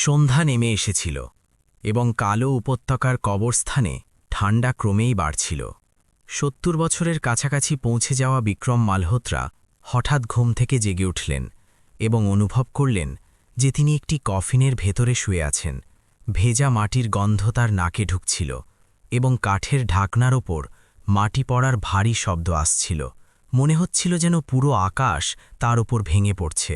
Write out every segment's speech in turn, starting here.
সন্ধ্যা নেমে এসেছিল এবং কালো উপত্যকার কবরস্থানে ঠান্ডা ক্রমেই বাড়ছিল। ৭০ বছরের কাছাকাছি পৌঁছে যাওয়া বিক্রম মালহোত্রা হঠাৎ ঘুম থেকে জেগে উঠলেন এবং অনুভব করলেন যে তিনি একটি কফিনের ভেতরে শুয়ে আছেন। ভেজা মাটির গন্ধ তার নাকে ঢুকছিল এবং কাঠের ঢাকনার ওপর মাটি পড়ার ভারী শব্দ আসছিল। মনে হচ্ছিল যেন পুরো আকাশ তার ওপর ভেঙে পড়ছে।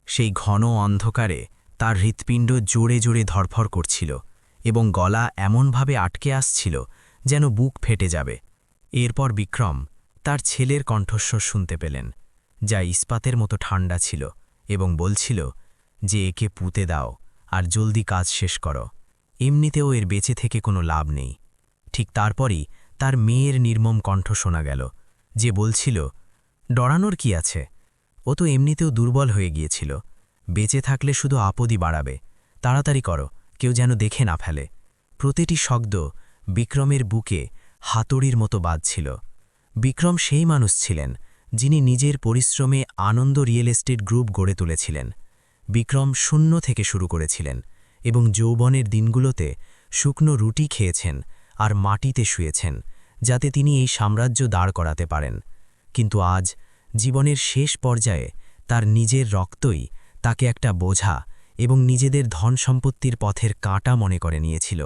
সেই ঘন অন্ধকারে তার হৃৎপিণ্ড জোরে জোরে ধরফর করছিল এবং গলা এমনভাবে আটকে আসছিল যেন বুক ফেটে যাবে। এরপর বিক্রম তার ছেলের কণ্ঠস্বর শুনতে পেলেন, যা ইস্পাতের মতো ঠান্ডা ছিল এবং বলছিল যে একে পুঁতে দাও আর জলদি কাজ শেষ করো, এমনিতেও এর বেঁচে থেকে কোনো লাভ নেই। ঠিক তারপরই তার মেয়ের নির্মম কণ্ঠ শোনা গেল, যে বলছিল, ডরানোর কি আছে, ও তো এমনিতেও দুর্বল হয়ে গিয়েছিল, বেঁচে থাকলে শুধু আপদই বাড়াবে, তাড়াতাড়ি করো, কেউ যেন দেখে না ফেলে। প্রতিটি শব্দ বিক্রমের বুকে হাতুড়ির মতো বাজছিল। বিক্রম সেই মানুষ ছিলেন যিনি নিজের পরিশ্রমে আনন্দ রিয়েল এস্টেট গ্রুপ গড়ে তুলেছিলেন। বিক্রম শূন্য থেকে শুরু করেছিলেন এবং যৌবনের দিনগুলোতে শুকনো রুটি খেয়েছেন আর মাটিতে শুয়েছেন, যাতে তিনি এই সাম্রাজ্য দাঁড় করাতে পারেন। কিন্তু আজ জীবনের শেষ পর্যায়ে তার নিজের রক্তই তাকে একটা বোঝা এবং নিজেদের ধন সম্পত্তির পথের কাঁটা মনে করে নিয়েছিল।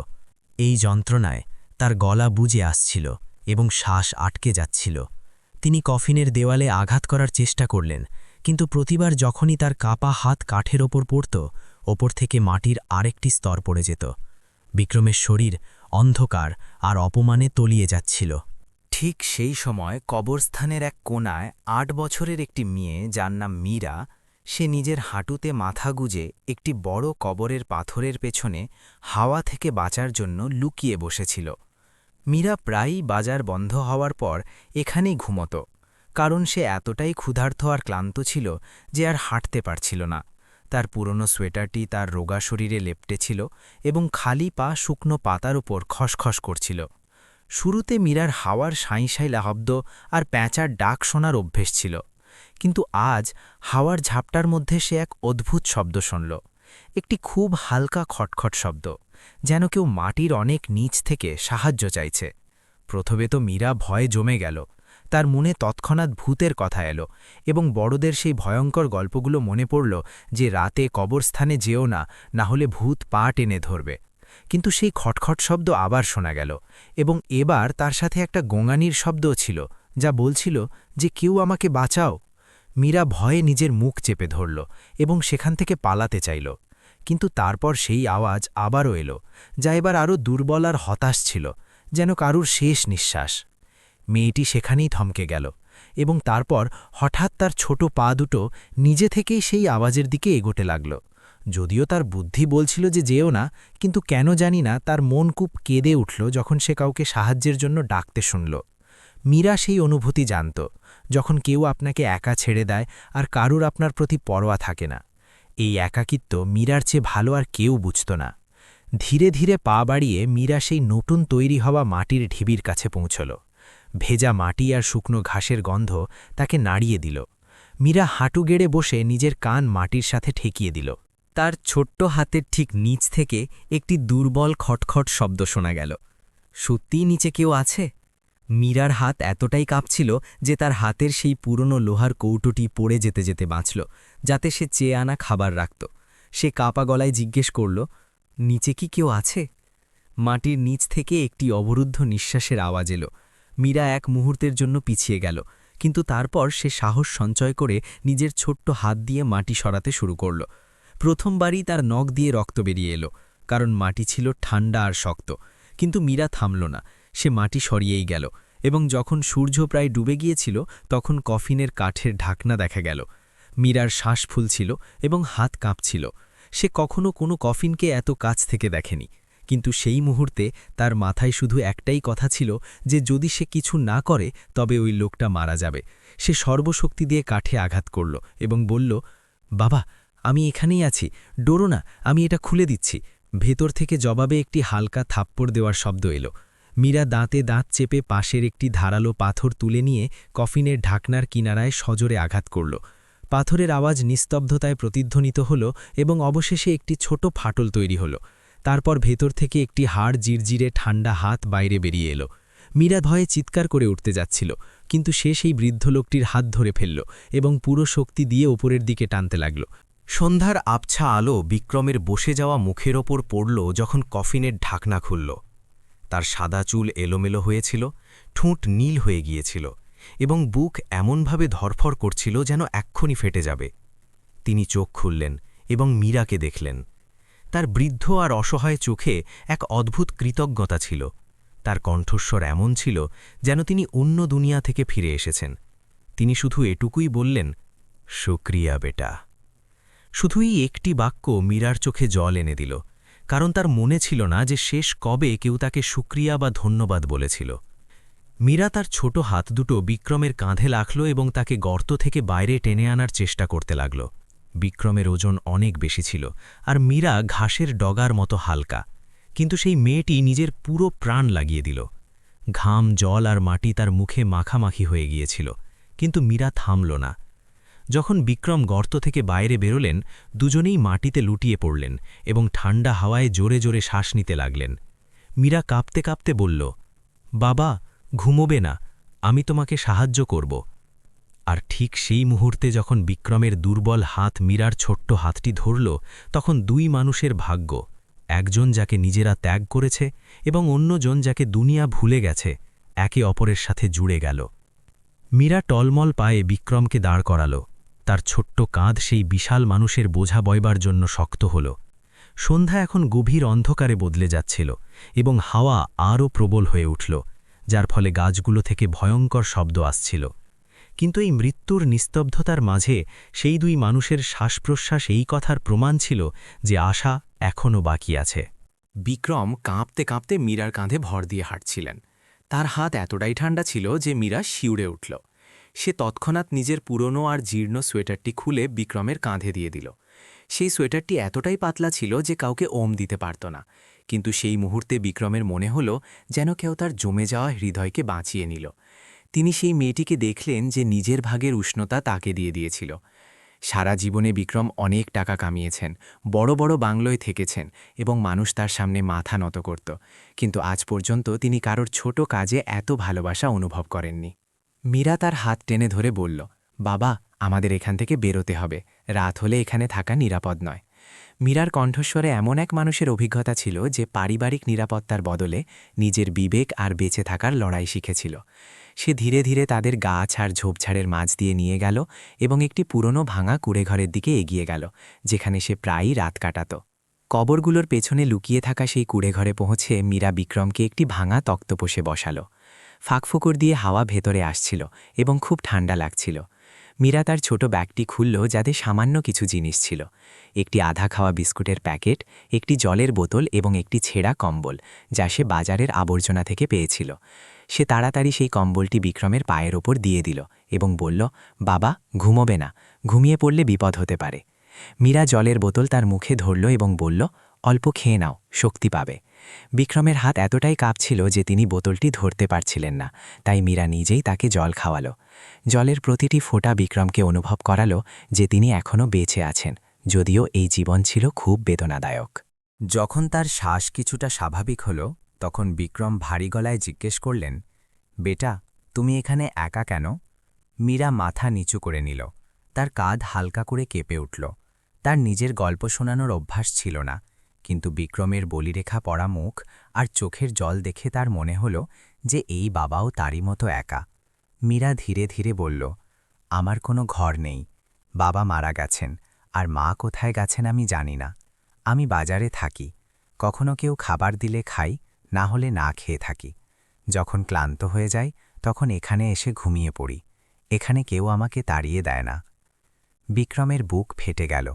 এই যন্ত্রণায় তার গলা বুজে আসছিল এবং শ্বাস আটকে যাচ্ছিল। তিনি কফিনের দেওয়ালে আঘাত করার চেষ্টা করলেন, কিন্তু প্রতিবার যখনই তার কাপা হাত কাঠের ওপর পড়ত, ওপর থেকে মাটির আরেকটি স্তর পড়ে যেত। বিক্রমের শরীর অন্ধকার আর অপমানে তলিয়ে যাচ্ছিল। ঠিক সেই সময় কবরস্থানের এক কোণায় ৮ বছরের একটি মেয়ে, যার নাম মীরা, সে নিজের হাঁটুতে মাথা গুজে একটি বড় কবরের পাথরের পেছনে হাওয়া থেকে বাঁচার জন্য লুকিয়ে বসেছিল। মীরা প্রায়ই বাজার বন্ধ হওয়ার পর এখানেই ঘুমত, কারণ সে এতটাই ক্ষুধার্ত আর ক্লান্ত ছিল যে আর হাঁটতে পারছিল না। তার পুরনো সোয়েটারটি তার রোগা শরীরে লেপ্টেছিল এবং খালি পা শুকনো পাতার উপর খসখস করছিল। শুরুতে মীরার হাওয়ার সাঁই শব্দ আর প্যাঁচার ডাক শোনার অভ্যেস ছিল, কিন্তু আজ হাওয়ার ঝাপটার মধ্যে সে এক অদ্ভুত শব্দ শুনল, একটি খুব হালকা খটখট শব্দ, যেন কেউ মাটির অনেক নিচ থেকে সাহায্য চাইছে। প্রথমে তো মীরা ভয়ে জমে গেল। তার মনে তৎক্ষণাৎ ভূতের কথা এলো এবং বড়দের সেই ভয়ঙ্কর গল্পগুলো মনে পড়ল যে রাতে কবরস্থানে যেও না, না হলে ভূত পা টেনে ধরবে। কিন্তু সেই খটখট শব্দ আবার শোনা গেল এবং এবার তার সাথে একটা গোঙানির শব্দও ছিল, যা বলছিল যে কেউ আমাকে বাঁচাও। মীরা ভয়ে নিজের মুখ চেপে ধরল এবং সেখান থেকে পালাতে চাইল, কিন্তু তারপর সেই আওয়াজ আবারও এলো, যা এবার আরও দুর্বল আর হতাশ ছিল, যেন কারুর শেষ নিঃশ্বাস। মেয়েটি সেখানেই থমকে গেল এবং তারপর হঠাৎ তার ছোট পা দুটো নিজে থেকেই সেই আওয়াজের দিকে এগোতে লাগল। যদিও তার বুদ্ধি বলছিল যে যেও না, কিন্তু কেন জানি না তার মন খুব কেঁদে উঠল যখন সে কাউকে সাহায্যের জন্য ডাকতে শুনল। মীরা সেই অনুভূতি জানত, যখন কেউ আপনাকে একা ছেড়ে দেয় আর কারুর আপনার প্রতি পরোয়া থাকে না। এই একাকিত্ব মীরার চেয়ে ভালো আর কেউ বুঝত না। ধীরে ধীরে পা বাড়িয়ে মীরা সেই নতুন তৈরি হওয়া মাটির ঢিবির কাছে পৌঁছল। ভেজা মাটি আর শুকনো ঘাসের গন্ধ তাকে নাড়িয়ে দিল। মীরা হাঁটু গেড়ে বসে নিজের কান মাটির সাথে ঠেকিয়ে দিল। তার ছোট্ট হাতের ঠিক নিচ থেকে একটি দুর্বল খটখট শব্দ শোনা গেল। সত্যিই নিচে কেউ আছে? মীরার হাত এতটাই কাঁপছিল যে তার হাতের সেই পুরনো লোহার কৌটোটি পড়ে যেতে যেতে বাঁচল, যাতে সে চেয়ে আনা খাবার রাখত। সে কাপা গলায় জিজ্ঞেস করল, নিচে কি কেউ আছে? মাটির নিচ থেকে একটি অবরুদ্ধ নিঃশ্বাসের আওয়াজ এলো। মীরা এক মুহূর্তের জন্য পিছিয়ে গেল, কিন্তু তারপর সে সাহস সঞ্চয় করে নিজের ছোট্ট হাত দিয়ে মাটি সরাতে শুরু করল। প্রথমবারই তার নখ দিয়ে রক্ত বেরিয়ে এলো, কারণ মাটি ছিল ঠান্ডা আর শক্ত। কিন্তু মীরা থামল না, সে মাটি সরিয়েই গেল এবং যখন সূর্য প্রায় ডুবে গিয়েছিল তখন কফিনের কাঠের ঢাকনা দেখা গেল। মীরার শ্বাস ফুলছিল এবং হাত কাঁপছিল। সে কখনো কোনো কফিনকে এত কাছ থেকে দেখেনি, কিন্তু সেই মুহূর্তে তার মাথায় শুধু একটাই কথা ছিল যে যদি সে কিছু না করে তবে ওই লোকটা মারা যাবে। সে সর্বশক্তি দিয়ে কাঠে আঘাত করল এবং বলল, বাবা, আমি এখানেই আছি, ডোরো না, আমি এটা খুলে দিচ্ছি। ভেতর থেকে জবাবে একটি হালকা থাপ্পড় দেওয়ার শব্দ এলো। মীরা দাঁতে দাঁত চেপে পাশের একটি ধারালো পাথর তুলে নিয়ে কফিনের ঢাকনার কিনারায় সজোরে আঘাত করল। পাথরের আওয়াজ নিস্তব্ধতায় প্রতিধ্বনিত হল এবং অবশেষে একটি ছোট ফাটল তৈরি হল। তারপর ভেতর থেকে একটি হাড় জিরজিরে ঠান্ডা হাত বাইরে বেরিয়ে এলো। মীরা ভয়ে চিৎকার করে উঠতে যাচ্ছিল, কিন্তু সে সেই বৃদ্ধ লোকটির হাত ধরে ফেলল এবং পুরো শক্তি দিয়ে উপরের দিকে টানতে লাগল। সন্ধ্যার আবছা আলো বিক্রমের বসে যাওয়া মুখের ওপর পড়ল যখন কফিনের ঢাকনা খুলল। তার সাদা চুল এলোমেলো হয়েছিল, ঠোঁট নীল হয়ে গিয়েছিল এবং বুক এমনভাবে ধরফর করছিল যেন এক্ষুনি ফেটে যাবে। তিনি চোখ খুললেন এবং মীরাকে দেখলেন। তার বৃদ্ধ আর অসহায় চোখে এক অদ্ভুত কৃতজ্ঞতা ছিল। তার কণ্ঠস্বর এমন ছিল যেন তিনি অন্য দুনিয়া থেকে ফিরে এসেছেন। তিনি শুধু এটুকুই বললেন, শুক্রিয়া বেটা। শুধুই একটি বাক্য মীরার চোখে জল এনে দিল, কারণ তার মনে ছিল না যে শেষ কবে কেউ তাকে শুক্রিয়া বা ধন্যবাদ বলেছিল। মীরা তার ছোট হাত দুটো বিক্রমের কাঁধে রাখল এবং তাকে গর্ত থেকে বাইরে টেনে আনার চেষ্টা করতে লাগল। বিক্রমের ওজন অনেক বেশি ছিল, আর মীরা ঘাসের ডগার মতো হালকা, কিন্তু সেই মেয়েটি নিজের পুরো প্রাণ লাগিয়ে দিল। ঘাম, জল আর মাটি তার মুখে মাখামাখি হয়ে গিয়েছিল, কিন্তু মীরা থামল না। যখন বিক্রম গর্ত থেকে বাইরে বেরোলেন, দুজনেই মাটিতে লুটিয়ে পড়লেন এবং ঠান্ডা হাওয়ায় জোরে জোরে শ্বাস নিতে লাগলেন। মীরা কাঁপতে কাঁপতে বলল, বাবা, ঘুমোবে না, আমি তোমাকে সাহায্য করব। আর ঠিক সেই মুহূর্তে যখন বিক্রমের দুর্বল হাত মীরার ছোট্ট হাতটি ধরল, তখন দুই মানুষের ভাগ্য, একজন যাকে নিজেরা ত্যাগ করেছে এবং অন্যজন যাকে দুনিয়া ভুলে গেছে, একে অপরের সাথে জুড়ে গেল। মীরা টলমল পায়ে বিক্রমকে দাঁড় করাল। তার ছোট্ট কাঁধ সেই বিশাল মানুষের বোঝা বইবার জন্য শক্ত হল। সন্ধ্যা এখন গভীর অন্ধকারে বদলে যাচ্ছিল এবং হাওয়া আরও প্রবল হয়ে উঠল, যার ফলে গাছগুলো থেকে ভয়ঙ্কর শব্দ আসছিল। কিন্তু এই মৃত্যুর নিস্তব্ধতার মাঝে সেই দুই মানুষের শ্বাসপ্রশ্বাস এই কথার প্রমাণ ছিল যে আশা এখনও বাকি আছে। বিক্রম কাঁপতে কাঁপতে মীরার কাঁধে ভর দিয়ে হাঁটছিলেন। তার হাত এতটাই ঠান্ডা ছিল যে মীরা শিউরে উঠল। সে তৎক্ষণাৎ নিজের পুরনো আর জীর্ণ সোয়েটারটি খুলে বিক্রমের কাঁধে দিয়ে দিল। সেই সোয়েটারটি এতটাই পাতলা ছিল যে কাউকে ওম দিতে পারত না, কিন্তু সেই মুহূর্তে বিক্রমের মনে হল যেন কেউ তার জমে যাওয়া হৃদয়কে বাঁচিয়ে নিল। তিনি সেই মেয়েটিকে দেখলেন যে নিজের ভাগের উষ্ণতা তাকে দিয়ে দিয়েছিল। সারা জীবনে বিক্রম অনেক টাকা কামিয়েছেন, বড় বড় বাংলোয় থেকেছেন এবং মানুষ তার সামনে মাথা নত করত, কিন্তু আজ পর্যন্ত তিনি কারোর ছোট কাজে এত ভালোবাসা অনুভব করেননি। মীরা তার হাত টেনে ধরে বলল, বাবা, আমাদের এখান থেকে বেরোতে হবে, রাত হলে এখানে থাকা নিরাপদ নয়। মীরার কণ্ঠস্বরে এমন এক মানুষের অভিজ্ঞতা ছিল যে পারিবারিক নিরাপত্তার বদলে নিজের বিবেক আর বেঁচে থাকার লড়াই শিখেছিল। সে ধীরে ধীরে তাদের গাছ আর ঝোপঝাড়ের মাঝ দিয়ে নিয়ে গেল এবং একটি পুরনো ভাঙা কুঁড়েঘরের দিকে এগিয়ে গেল, যেখানে সে প্রায়ই রাত কাটাত। কবরগুলোর পেছনে লুকিয়ে থাকা সেই কুঁড়েঘরে পৌঁছে মীরা বিক্রমকে একটি ভাঙা তক্তপোষে বসাল। ফাঁকফোকর দিয়ে হাওয়া ভেতরে আসছিল এবং খুব ঠান্ডা লাগছিল। মীরা তার ছোট ব্যাগটি খুলল, যাতে সামান্য কিছু জিনিস ছিল: একটি আধা খাওয়া বিস্কুটের প্যাকেট, একটি জলের বোতল এবং একটি ছেঁড়া কম্বল, যা সে বাজারের আবর্জনা থেকে পেয়েছিল। সে তাড়াতাড়ি সেই কম্বলটি বিক্রমের পায়ের ওপর দিয়ে দিল এবং বলল, বাবা, ঘুমোবে না, ঘুমিয়ে পড়লে বিপদ হতে পারে। মীরা জলের বোতল তার মুখে ধরল এবং বলল, অল্প খেয়ে নাও, শক্তি পাবে। বিক্রমের হাত এতটাই কাঁপছিল যে তিনি বোতলটি ধরতে পারছিলেন না, তাই মীরা নিজেই তাকে জল খাওয়াল। জলের প্রতিটি ফোঁটা বিক্রমকে অনুভব করাল যে তিনি এখনও বেঁচে আছেন, যদিও এই জীবন ছিল খুব বেদনাদায়ক। যখন তার শ্বাস কিছুটা স্বাভাবিক হল, তখন বিক্রম ভারী গলায় জিজ্ঞেস করলেন, বেটা, তুমি এখানে একা কেন? মীরা মাথা নিচু করে নিল। তার কাঁধ হালকা করে কেঁপে উঠল। তার নিজের গল্প শোনানোর অভ্যাস ছিল না, কিন্তু বিক্রমের বলিরেখা পড়া মুখ আর চোখের জল দেখে তার মনে হল যে এই বাবাও তারই মতো একা। মীরা ধীরে ধীরে বলল, আমার কোনো ঘর নেই, বাবা মারা গেছেন, আর মা কোথায় গেছেন আমি জানি না। আমি বাজারে থাকি, কখনো কেউ খাবার দিলে খাই, না হলে না খেয়ে থাকি। যখন ক্লান্ত হয়ে যাই তখন এখানে এসে ঘুমিয়ে পড়ি, এখানে কেউ আমাকে তাড়িয়ে দেয় না। বিক্রমের বুক ফেটে গেল।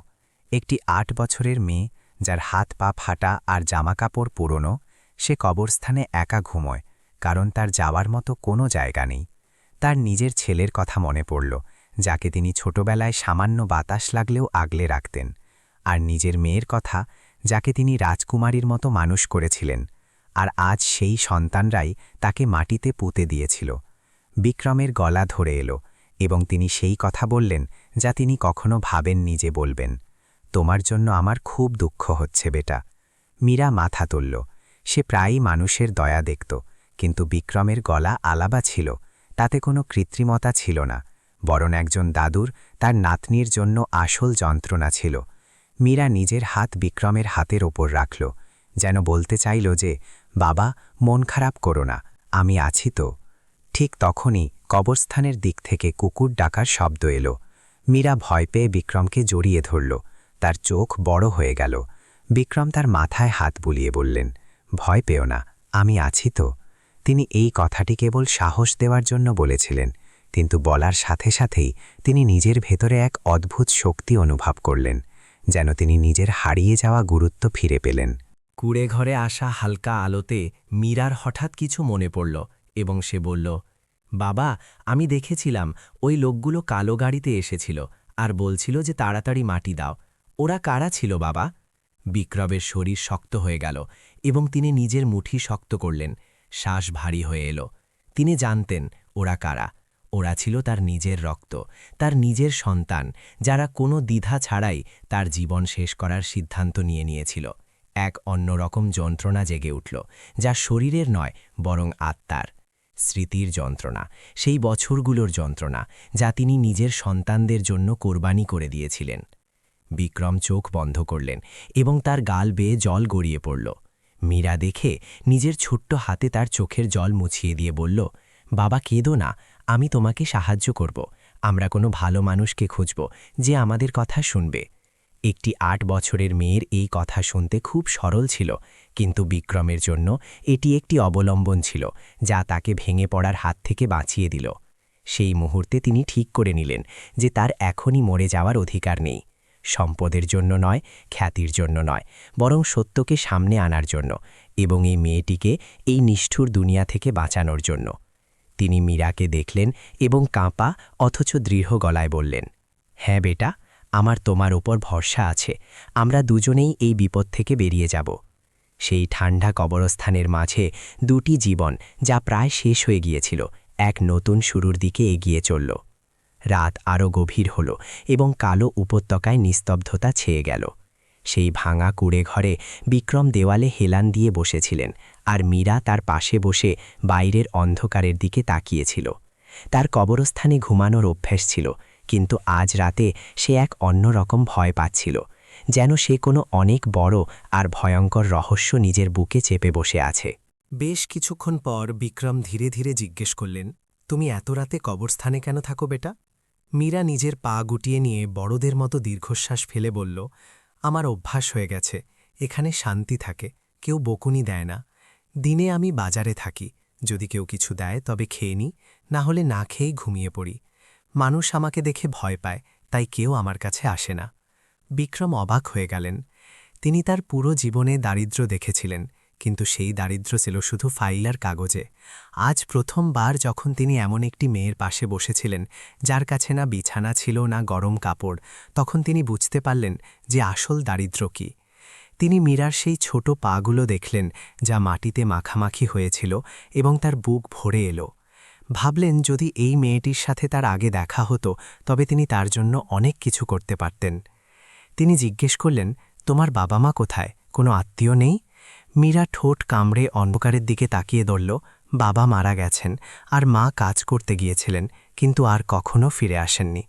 একটি ৮ বছরের মেয়ে, যার হাত পা ফাটা আর জামাকাপড় পুরনো, সে কবরস্থানে একা ঘুমোয়, কারণ তার যাওয়ার মতো কোনো জায়গা নেই। তার নিজের ছেলের কথা মনে পড়ল, যাকে তিনি ছোটবেলায় সামান্য বাতাস লাগলেও আগলে রাখতেন, আর নিজের মেয়ের কথা, যাকে তিনি রাজকুমারীর মতো মানুষ করেছিলেন, আর আজ সেই সন্তানরাই তাকে মাটিতে পুঁতে দিয়েছিল। বিক্রমের গলা ধরে এলো এবং তিনি সেই কথা বললেন যা তিনি কখনো ভাবেননি যে বলবেন। তোমার জন্য আমার খুব দুঃখ হচ্ছে বেটা। মীরা মাথা তুলল। সে প্রায়ই মানুষের দয়া দেখত, কিন্তু বিক্রমের গলা আলাদা ছিল, তাতে কোনো কৃত্রিমতা ছিল না, বরং একজন দাদুর তার নাতনির জন্য আসল যন্ত্রণা ছিল। মীরা নিজের হাত বিক্রমের হাতের ওপর রাখল, যেন বলতে চাইল যে, বাবা, মন খারাপ করো না, আমি আছি তো। ঠিক তখনই কবরস্থানের দিক থেকে কুকুর ডাকার শব্দ এলো। মীরা ভয় পেয়ে বিক্রমকে জড়িয়ে ধরল। তার চোখ বড় হয়ে গেল। বিক্রম তার মাথায় হাত বুলিয়ে বললেন, ভয় পেও না, আমি আছি তো। তিনি এই কথাটি কেবল সাহস দেওয়ার জন্য বলেছিলেন, কিন্তু বলার সাথে সাথেই তিনি নিজের ভেতরে এক অদ্ভুত শক্তি অনুভব করলেন, যেন তিনি নিজের হারিয়ে যাওয়া গুরুত্ব ফিরে পেলেন। কুড়ে ঘরে আসা হালকা আলোতে মীরার হঠাৎ কিছু মনে পড়ল এবং সে বলল, বাবা, আমি দেখেছিলাম ওই লোকগুলো কালো গাড়িতে এসেছিল আর বলছিল যে তাড়াতাড়ি মাটি দাও। ওরা কারা ছিল বাবা? বিক্রমের শরীর শক্ত হয়ে গেল এবং তিনি নিজের মুঠি শক্ত করলেন। শ্বাস ভারী হয়ে এলো। তিনি জানতেন ওরা কারা। ওরা ছিল তার নিজের রক্ত, তার নিজের সন্তান, যারা কোনো দ্বিধা ছাড়াই তার জীবন শেষ করার সিদ্ধান্ত নিয়েছিল। এক অন্যরকম যন্ত্রণা জেগে উঠল, যা শরীরের নয় বরং আত্মার। স্মৃতির যন্ত্রণা, সেই বছরগুলোর যন্ত্রণা যা তিনি নিজের সন্তানদের জন্য কোরবানি করে দিয়েছিলেন। বিক্রম চোখ বন্ধ করলেন এবং তার গাল বেয়ে জল গড়িয়ে পড়ল। মীরা দেখে নিজের ছোট্ট হাতে তার চোখের জল মুছিয়ে দিয়ে বলল, বাবা, কেঁদো না, আমি তোমাকে সাহায্য করব। আমরা কোনো ভালো মানুষকে খুঁজব যে আমাদের কথা শুনবে। একটি ৮ বছরের মেয়ের এই কথা শুনতে খুব সরল ছিল, কিন্তু বিক্রমের জন্য এটি একটি অবলম্বন ছিল যা তাকে ভেঙে পড়ার হাত থেকে বাঁচিয়ে দিল। সেই মুহূর্তে তিনি ঠিক করে নিলেন যে তার এখনই মরে যাওয়ার অধিকার নেই, সম্পদের জন্য নয়, খ্যাতির জন্য নয়, বরং সত্যকে সামনে আনার জন্য এবং এই মেয়েটিকে এই নিষ্ঠুর দুনিয়া থেকে বাঁচানোর জন্য। তিনি মীরাকে দেখলেন এবং কাঁপা অথচ দৃঢ় গলায় বললেন, হ্যাঁ বেটা, আমার তোমার ওপর ভরসা আছে, আমরা দুজনেই এই বিপদ থেকে বেরিয়ে যাব। সেই ঠান্ডা কবরস্থানের মাঝে দুটি জীবন, যা প্রায় শেষ হয়ে গিয়েছিল, এক নতুন শুরুর দিকে এগিয়ে চলল। রাত আরও গভীর হল এবং কালো উপত্যকায় নিস্তব্ধতা ছেয়ে গেল। সেই ভাঙা কুড়ে ঘরে বিক্রম দেওয়ালে হেলান দিয়ে বসেছিলেন, আর মীরা তার পাশে বসে বাইরের অন্ধকারের দিকে তাকিয়েছিল। তার কবরস্থানে ঘুমানোর অভ্যাস ছিল, কিন্তু আজ রাতে সে এক অন্যরকম ভয় পাচ্ছিল, যেন সে কোনো অনেক বড় আর ভয়ঙ্কর রহস্য নিজের বুকে চেপে বসে আছে। বেশ কিছুক্ষণ পর বিক্রম ধীরে ধীরে জিজ্ঞেস করলেন, তুমি এত রাতে কবরস্থানে কেন থাকো বেটা? মীরা নিজের পা গুটিয়ে নিয়ে বড়দের মতো দীর্ঘশ্বাস ফেলে বলল, আমার অভ্যাস হয়ে গেছে, এখানে শান্তি থাকে, কেউ বকুনি দেয় না। দিনে আমি বাজারে থাকি, যদি কেউ কিছু দেয় তবে খেয়ে নিই, না হলে না খেয়েই ঘুমিয়ে পড়ি। মানুষ আমাকে দেখে ভয় পায়, তাই কেউ আমার কাছে আসে না। বিক্রম অবাক হয়ে গেলেন। তিনি তার পুরো জীবনে দারিদ্র্য দেখেছিলেন, কিন্তু সেই দারিদ্র্য ছিল শুধু ফাইলার কাগজে। আজ প্রথমবার যখন তিনি এমন একটি মেয়ের পাশে বসেছিলেন, যার কাছে না বিছানা ছিল না গরম কাপড়, তখন তিনি বুঝতে পারলেন যে আসল দারিদ্র্য কী। তিনি মীরার সেই ছোট পাগুলো দেখলেন, যা মাটিতে মাখামাখি হয়েছিল, এবং তার বুক ভরে এলো। ভাবলেন যদি এই মেয়েটির সাথে তার আগে দেখা হতো, তবে তিনি তার জন্য অনেক কিছু করতে পারতেন। তিনি জিজ্ঞেস করলেন, তোমার বাবা মা কোথায়? কোনো আত্মীয় নেই? মীরা ঠোঁট কামড়ে অন্ধকারের দিকে তাকিয়ে ধরল। বাবা মারা গেছেন, আর মা কাজ করতে গিয়েছিলেন, কিন্তু আর কখনো ফিরে আসেননি।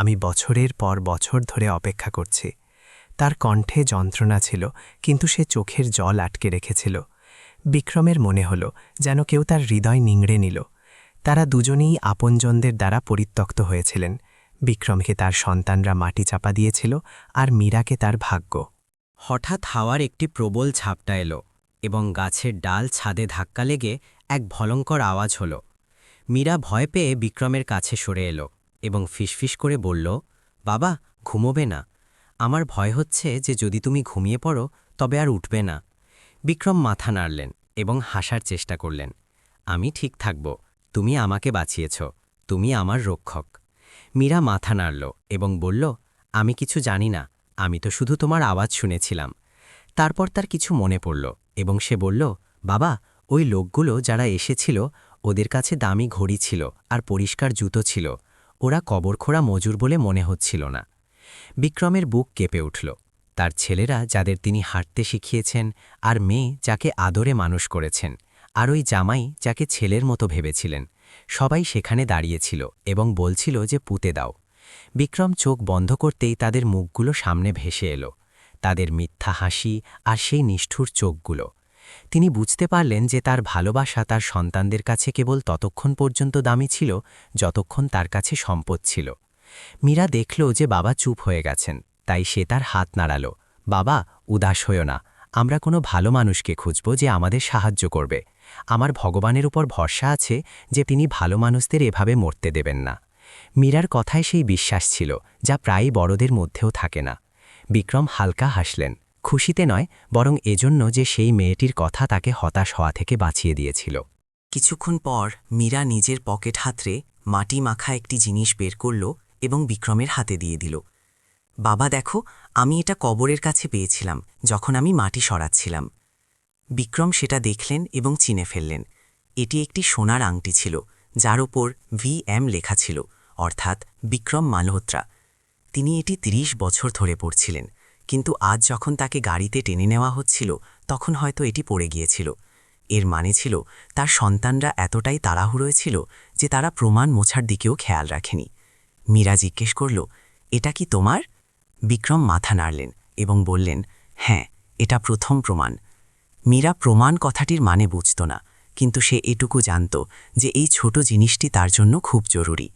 আমি বছরের পর বছর ধরে অপেক্ষা করছি। তার কণ্ঠে যন্ত্রণা ছিল, কিন্তু সে চোখের জল আটকে রেখেছিল। বিক্রমের মনে হল যেন কেউ তার হৃদয় নিংড়ে নিল। তারা দুজনেই আপনজনদের দ্বারা পরিত্যক্ত হয়েছিলেন। বিক্রমকে তার সন্তানরা মাটি চাপা দিয়েছিল, আর মীরাকে তার ভাগ্য। হঠাৎ হাওয়ার একটি প্রবল ঝাপটা এলো এবং গাছের ডাল ছাদে ধাক্কা লেগে এক ভয়ঙ্কর আওয়াজ হল। মীরা ভয় পেয়ে বিক্রমের কাছে সরে এলো এবং ফিসফিস করে বলল, বাবা, ঘুমোবে না? আমার ভয় হচ্ছে যে যদি তুমি ঘুমিয়ে পড়ো তবে আর উঠবে না। বিক্রম মাথা নাড়লেন এবং হাসার চেষ্টা করলেন। আমি ঠিক থাকব, তুমি আমাকে বাঁচিয়েছ, তুমি আমার রক্ষক। মীরা মাথা নাড়ল এবং বলল, আমি কিছু জানি না, আমি তো শুধু তোমার আওয়াজ শুনেছিলাম। তারপর তার কিছু মনে পড়ল এবং সে বলল, বাবা, ওই লোকগুলো যারা এসেছিল, ওদের কাছে দামি ঘড়ি ছিল আর পরিষ্কার জুতো ছিল। ওরা কবরখোঁড়া মজুর বলে মনে হচ্ছিল না। বিক্রমের বুক কেঁপে উঠল। তার ছেলেরা যাদের তিনি হাঁটতে শিখিয়েছেন, আর মেয়ে যাকে আদরে মানুষ করেছেন, আর ওই জামাই যাকে ছেলের মতো ভেবেছিলেন, সবাই সেখানে দাঁড়িয়েছিল এবং বলছিল যে পুঁতে দাও। বিক্রম চোখ বন্ধ করতেই তাদের মুখগুলো সামনে ভেসে এলো, তাদের মিথ্যা হাসি আর সেই নিষ্ঠুর চোখগুলো। তিনি বুঝতে পারলেন যে তার ভালোবাসা তার সন্তানদের কাছে কেবল ততক্ষণ পর্যন্ত দামি ছিল যতক্ষণ তার কাছে সম্পদ ছিল। মীরা দেখল যে বাবা চুপ হয়ে গেছেন, তাই সে তার হাত নাড়াল। বাবা, উদাস হইও না, আমরা কোনো ভালো মানুষকে খুঁজব যে আমাদের সাহায্য করবে। আমার ভগবানের উপর ভরসা আছে যে তিনি ভালো মানুষদের এভাবে মরতে দেবেন না। মীরার কথায় সেই বিশ্বাস ছিল যা প্রায়ই বড়দের মধ্যেও থাকে না। বিক্রম হালকা হাসলেন, খুশিতে নয়, বরং এজন্য যে সেই মেয়েটির কথা তাকে হতাশ হওয়া থেকে বাঁচিয়ে দিয়েছিল। কিছুক্ষণ পর মীরা নিজের পকেট হাতড়ে মাটি মাখা একটি জিনিস বের করল এবং বিক্রমের হাতে দিয়ে দিল। বাবা দেখো, আমি এটা কবরের কাছে পেয়েছিলাম যখন আমি মাটি সরাচ্ছিলাম। বিক্রম সেটা দেখলেন এবং চিনে ফেললেন। এটি একটি সোনার আংটি ছিল, যার ওপর VM লেখা ছিল, অর্থাৎ বিক্রম মালহোত্রা। তিনি এটি 30 বছর ধরে পড়ছিলেন, কিন্তু আজ যখন তাকে গাড়িতে টেনে নেওয়া হচ্ছিল তখন হয়তো এটি পড়ে গিয়েছিল। এর মানে ছিল তার সন্তানরা এতটাই তাড়াহুড়োয় ছিল যে তারা প্রমাণ মোছার দিকেও খেয়াল রাখেনি। মীরা জিজ্ঞেস করল, এটা কি তোমার? বিক্রম মাথা নাড়লেন এবং বললেন, হ্যাঁ, এটা প্রথম প্রমাণ। মীরা প্রমাণ কথাটির মানে বুঝত না, কিন্তু সে এটুকু জানত যে এই ছোট জিনিসটি তার জন্য খুব জরুরি।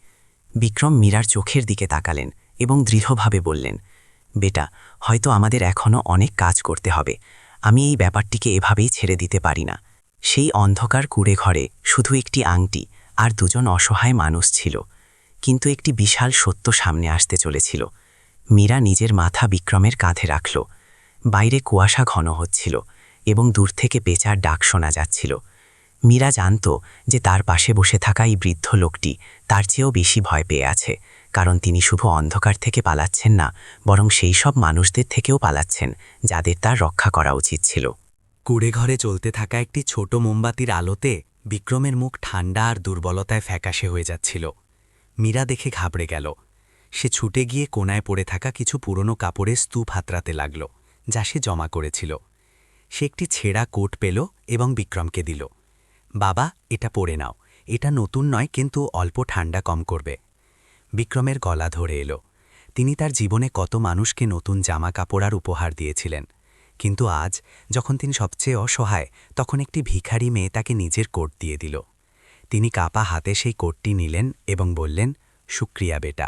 বিক্রম মীরার চোখের দিকে তাকালেন এবং দৃঢ়ভাবে বললেন, বেটা, হয়তো আমাদের এখনও অনেক কাজ করতে হবে। আমি এই ব্যাপারটিকে এভাবেই ছেড়ে দিতে পারি না। সেই অন্ধকার কুঁড়ে ঘরে শুধু একটি আংটি আর দুজন অসহায় মানুষ ছিল, কিন্তু একটি বিশাল সত্য সামনে আসতে চলেছিল। মীরা নিজের মাথা বিক্রমের কাঁধে রাখল। বাইরে কুয়াশা ঘন হচ্ছিল এবং দূর থেকে পেঁচার ডাক শোনা যাচ্ছিল। মীরা জানত যে তার পাশে বসে থাকা এই বৃদ্ধ লোকটি তার চেয়েও বেশি ভয় পেয়ে আছে, কারণ তিনি শুধু অন্ধকার থেকে পালাচ্ছেন না, বরং সেই সব মানুষদের থেকেও পালাচ্ছেন যাদের তার রক্ষা করা উচিত ছিল। কুড়ে ঘরে চলতে থাকা একটি ছোট মোমবাতির আলোতে বিক্রমের মুখ ঠান্ডা আর দুর্বলতায় ফ্যাকাশে হয়ে যাচ্ছিল। মীরা দেখে ঘাবড়ে গেল। সে ছুটে গিয়ে কোনায় পড়ে থাকা কিছু পুরনো কাপড়ের স্তূপ হাতড়াতে লাগল, যা সে জমা করেছিল। সে একটি ছেঁড়া কোট পেল এবং বিক্রমকে দিল। বাবা, এটা পরে নাও, এটা নতুন নয়, কিন্তু অল্প ঠান্ডা কম করবে। বিক্রমের গলা ধরে এলো। তিনি তার জীবনে কত মানুষকে নতুন জামা কাপড় আর উপহার দিয়েছিলেন, কিন্তু আজ যখন তিনি সবচেয়ে অসহায়, তখন একটি ভিখারি মেয়ে তাকে নিজের কোট দিয়ে দিল। তিনি কাপা হাতে সেই কোটটি নিলেন এবং বললেন, শুক্রিয়া বেটা।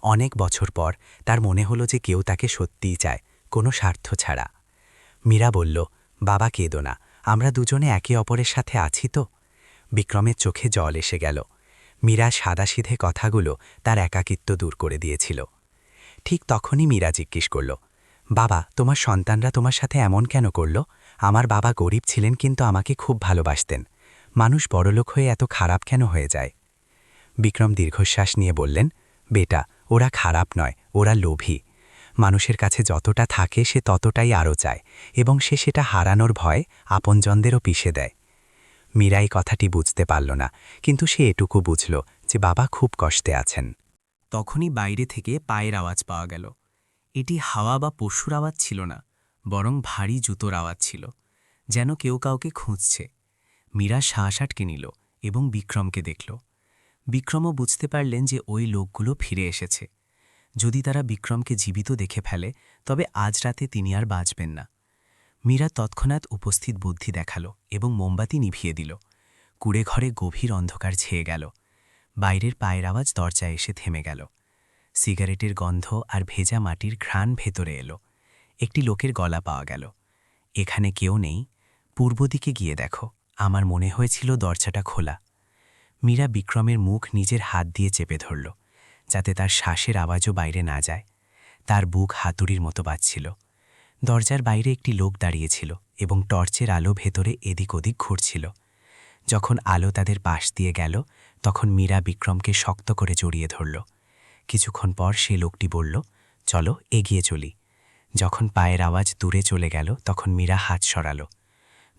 অনেক বছর পর তার মনে হলো যে কেউ তাকে সত্যিই চায়, কোনো স্বার্থ ছাড়া। মীরা বলল, বাবা কেঁদো না, আমরা দুজনে একে অপরের সাথে আছি তো। বিক্রমের চোখে জল এসে গেল। মীরা সাদাসিধে কথাগুলো তার একাকিত্ব দূর করে দিয়েছিল। ঠিক তখনই মীরা জিজ্ঞেস করল, বাবা, তোমার সন্তানরা তোমার সাথে এমন কেন করল? আমার বাবা গরিব ছিলেন, কিন্তু আমাকে খুব ভালোবাসতেন। মানুষ বড়লোক হয়ে এত খারাপ কেন হয়ে যায়? বিক্রম দীর্ঘশ্বাস নিয়ে বললেন, বেটা, ওরা খারাপ নয়, ওরা লোভী। মানুষের কাছে যতটা থাকে সে ততটাই আরও চায়, এবং সে সেটা হারানোর ভয় আপনজনদেরও পিষে দেয়। মীরা এই কথাটি বুঝতে পারল না, কিন্তু সে এটুকু বুঝল যে বাবা খুব কষ্টে আছেন। তখনই বাইরে থেকে পায়ের আওয়াজ পাওয়া গেল। এটি হাওয়া বা পশুর আওয়াজ ছিল না, বরং ভারী জুতোর আওয়াজ ছিল, যেন কেউ কাউকে খুঁজছে। মীরা শ্বাস আটকে নিল এবং বিক্রমকে দেখল। বিক্রমও বুঝতে পারলেন যে ওই লোকগুলো ফিরে এসেছে। যদি তারা বিক্রমকে জীবিত দেখে ফেলে, তবে আজ রাতে তিনি আর বাঁচবেন না। মীরা তৎক্ষণাৎ উপস্থিত বুদ্ধি দেখাল এবং মোমবাতি নিভিয়ে দিল। কুড়ে ঘরে গভীর অন্ধকার ছেয়ে গেল। বাইরের পায়ের আওয়াজ দরজায় এসে থেমে গেল। সিগারেটের গন্ধ আর ভেজা মাটির ঘ্রাণ ভেতরে এলো। একটি লোকের গলা পাওয়া গেল। এখানে কেউ নেই, পূর্ব দিকে গিয়ে দেখো, আমার মনে হয়েছিল দরজাটা খোলা। মীরা বিক্রমের মুখ নিজের হাত দিয়ে চেপে ধরল, যাতে তার শ্বাসের আওয়াজও বাইরে না যায়। তার বুক হাতুড়ির মতো বাজছিল। দরজার বাইরে একটি লোক দাঁড়িয়েছিল এবং টর্চের আলো ভেতরে এদিক ওদিক ঘুরছিল। যখন আলো তাদের পাশ দিয়ে গেল, তখন মীরা বিক্রমকে শক্ত করে জড়িয়ে ধরল। কিছুক্ষণ পর সে লোকটি বলল, চলো এগিয়ে চলি। যখন পায়ের আওয়াজ দূরে চলে গেল, তখন মীরা হাত সরাল।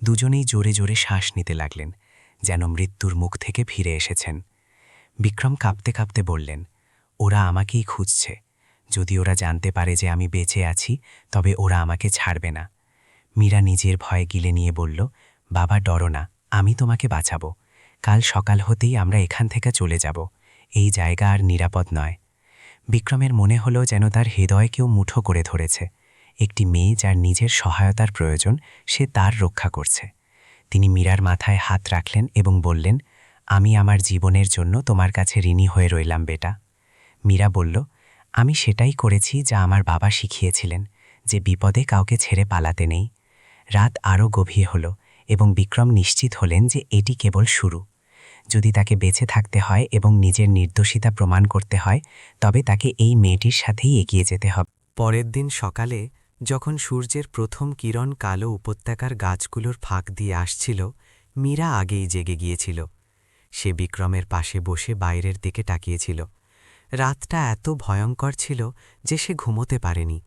দুজনেই জোরে জোরে শ্বাস নিতে লাগলেন, যেন মৃত্যুর মুখ থেকে ফিরে এসেছেন। বিক্রম কাঁপতে কাঁপতে বললেন, ওরা আমাকেই খুঁজছে। যদি ওরা জানতে পারে যে আমি বেঁচে আছি, তবে ওরা আমাকে ছাড়বে না। মীরা নিজের ভয়ে গিলে নিয়ে বলল, বাবা ডরো না, আমি তোমাকে বাঁচাবো। কাল সকাল হতেই আমরা এখান থেকে চলে যাব। এই জায়গা আর নিরাপদ নয়। বিক্রমের মনে হলো যেন তার হৃদয় কেউ মুঠো করে ধরেছে। একটি মেয়ে যার নিজের সহায়তার প্রয়োজন, সে তার রক্ষা করছে। তিনি মীরার মাথায় হাত রাখলেন এবং বললেন, আমি আমার জীবনের জন্য তোমার কাছে ঋণী হয়ে রইলাম বেটা। মীরা বলল, আমি সেটাই করেছি যা আমার বাবা শিখিয়েছিলেন, যে বিপদে কাউকে ছেড়ে পালাতে নেই। রাত আরও গভীর হল এবং বিক্রম নিশ্চিত হলেন যে এটি কেবল শুরু। যদি তাকে বেঁচে থাকতে হয় এবং নিজের নির্দোষিতা প্রমাণ করতে হয়, তবে তাকে এই মেয়েটির সাথেই এগিয়ে যেতে হবে। পরের দিন সকালে যখন সূর্যের প্রথম কিরণ কালো উপত্যকার গাছগুলোর ফাঁক দিয়ে আসছিল, মীরা আগেই জেগে গিয়েছিল। সে বিক্রমের পাশে বসে বাইরের দিকে তাকিয়েছিল। রাতটা এত ভয়ঙ্কর ছিল যে সে ঘুমোতে পারেনি।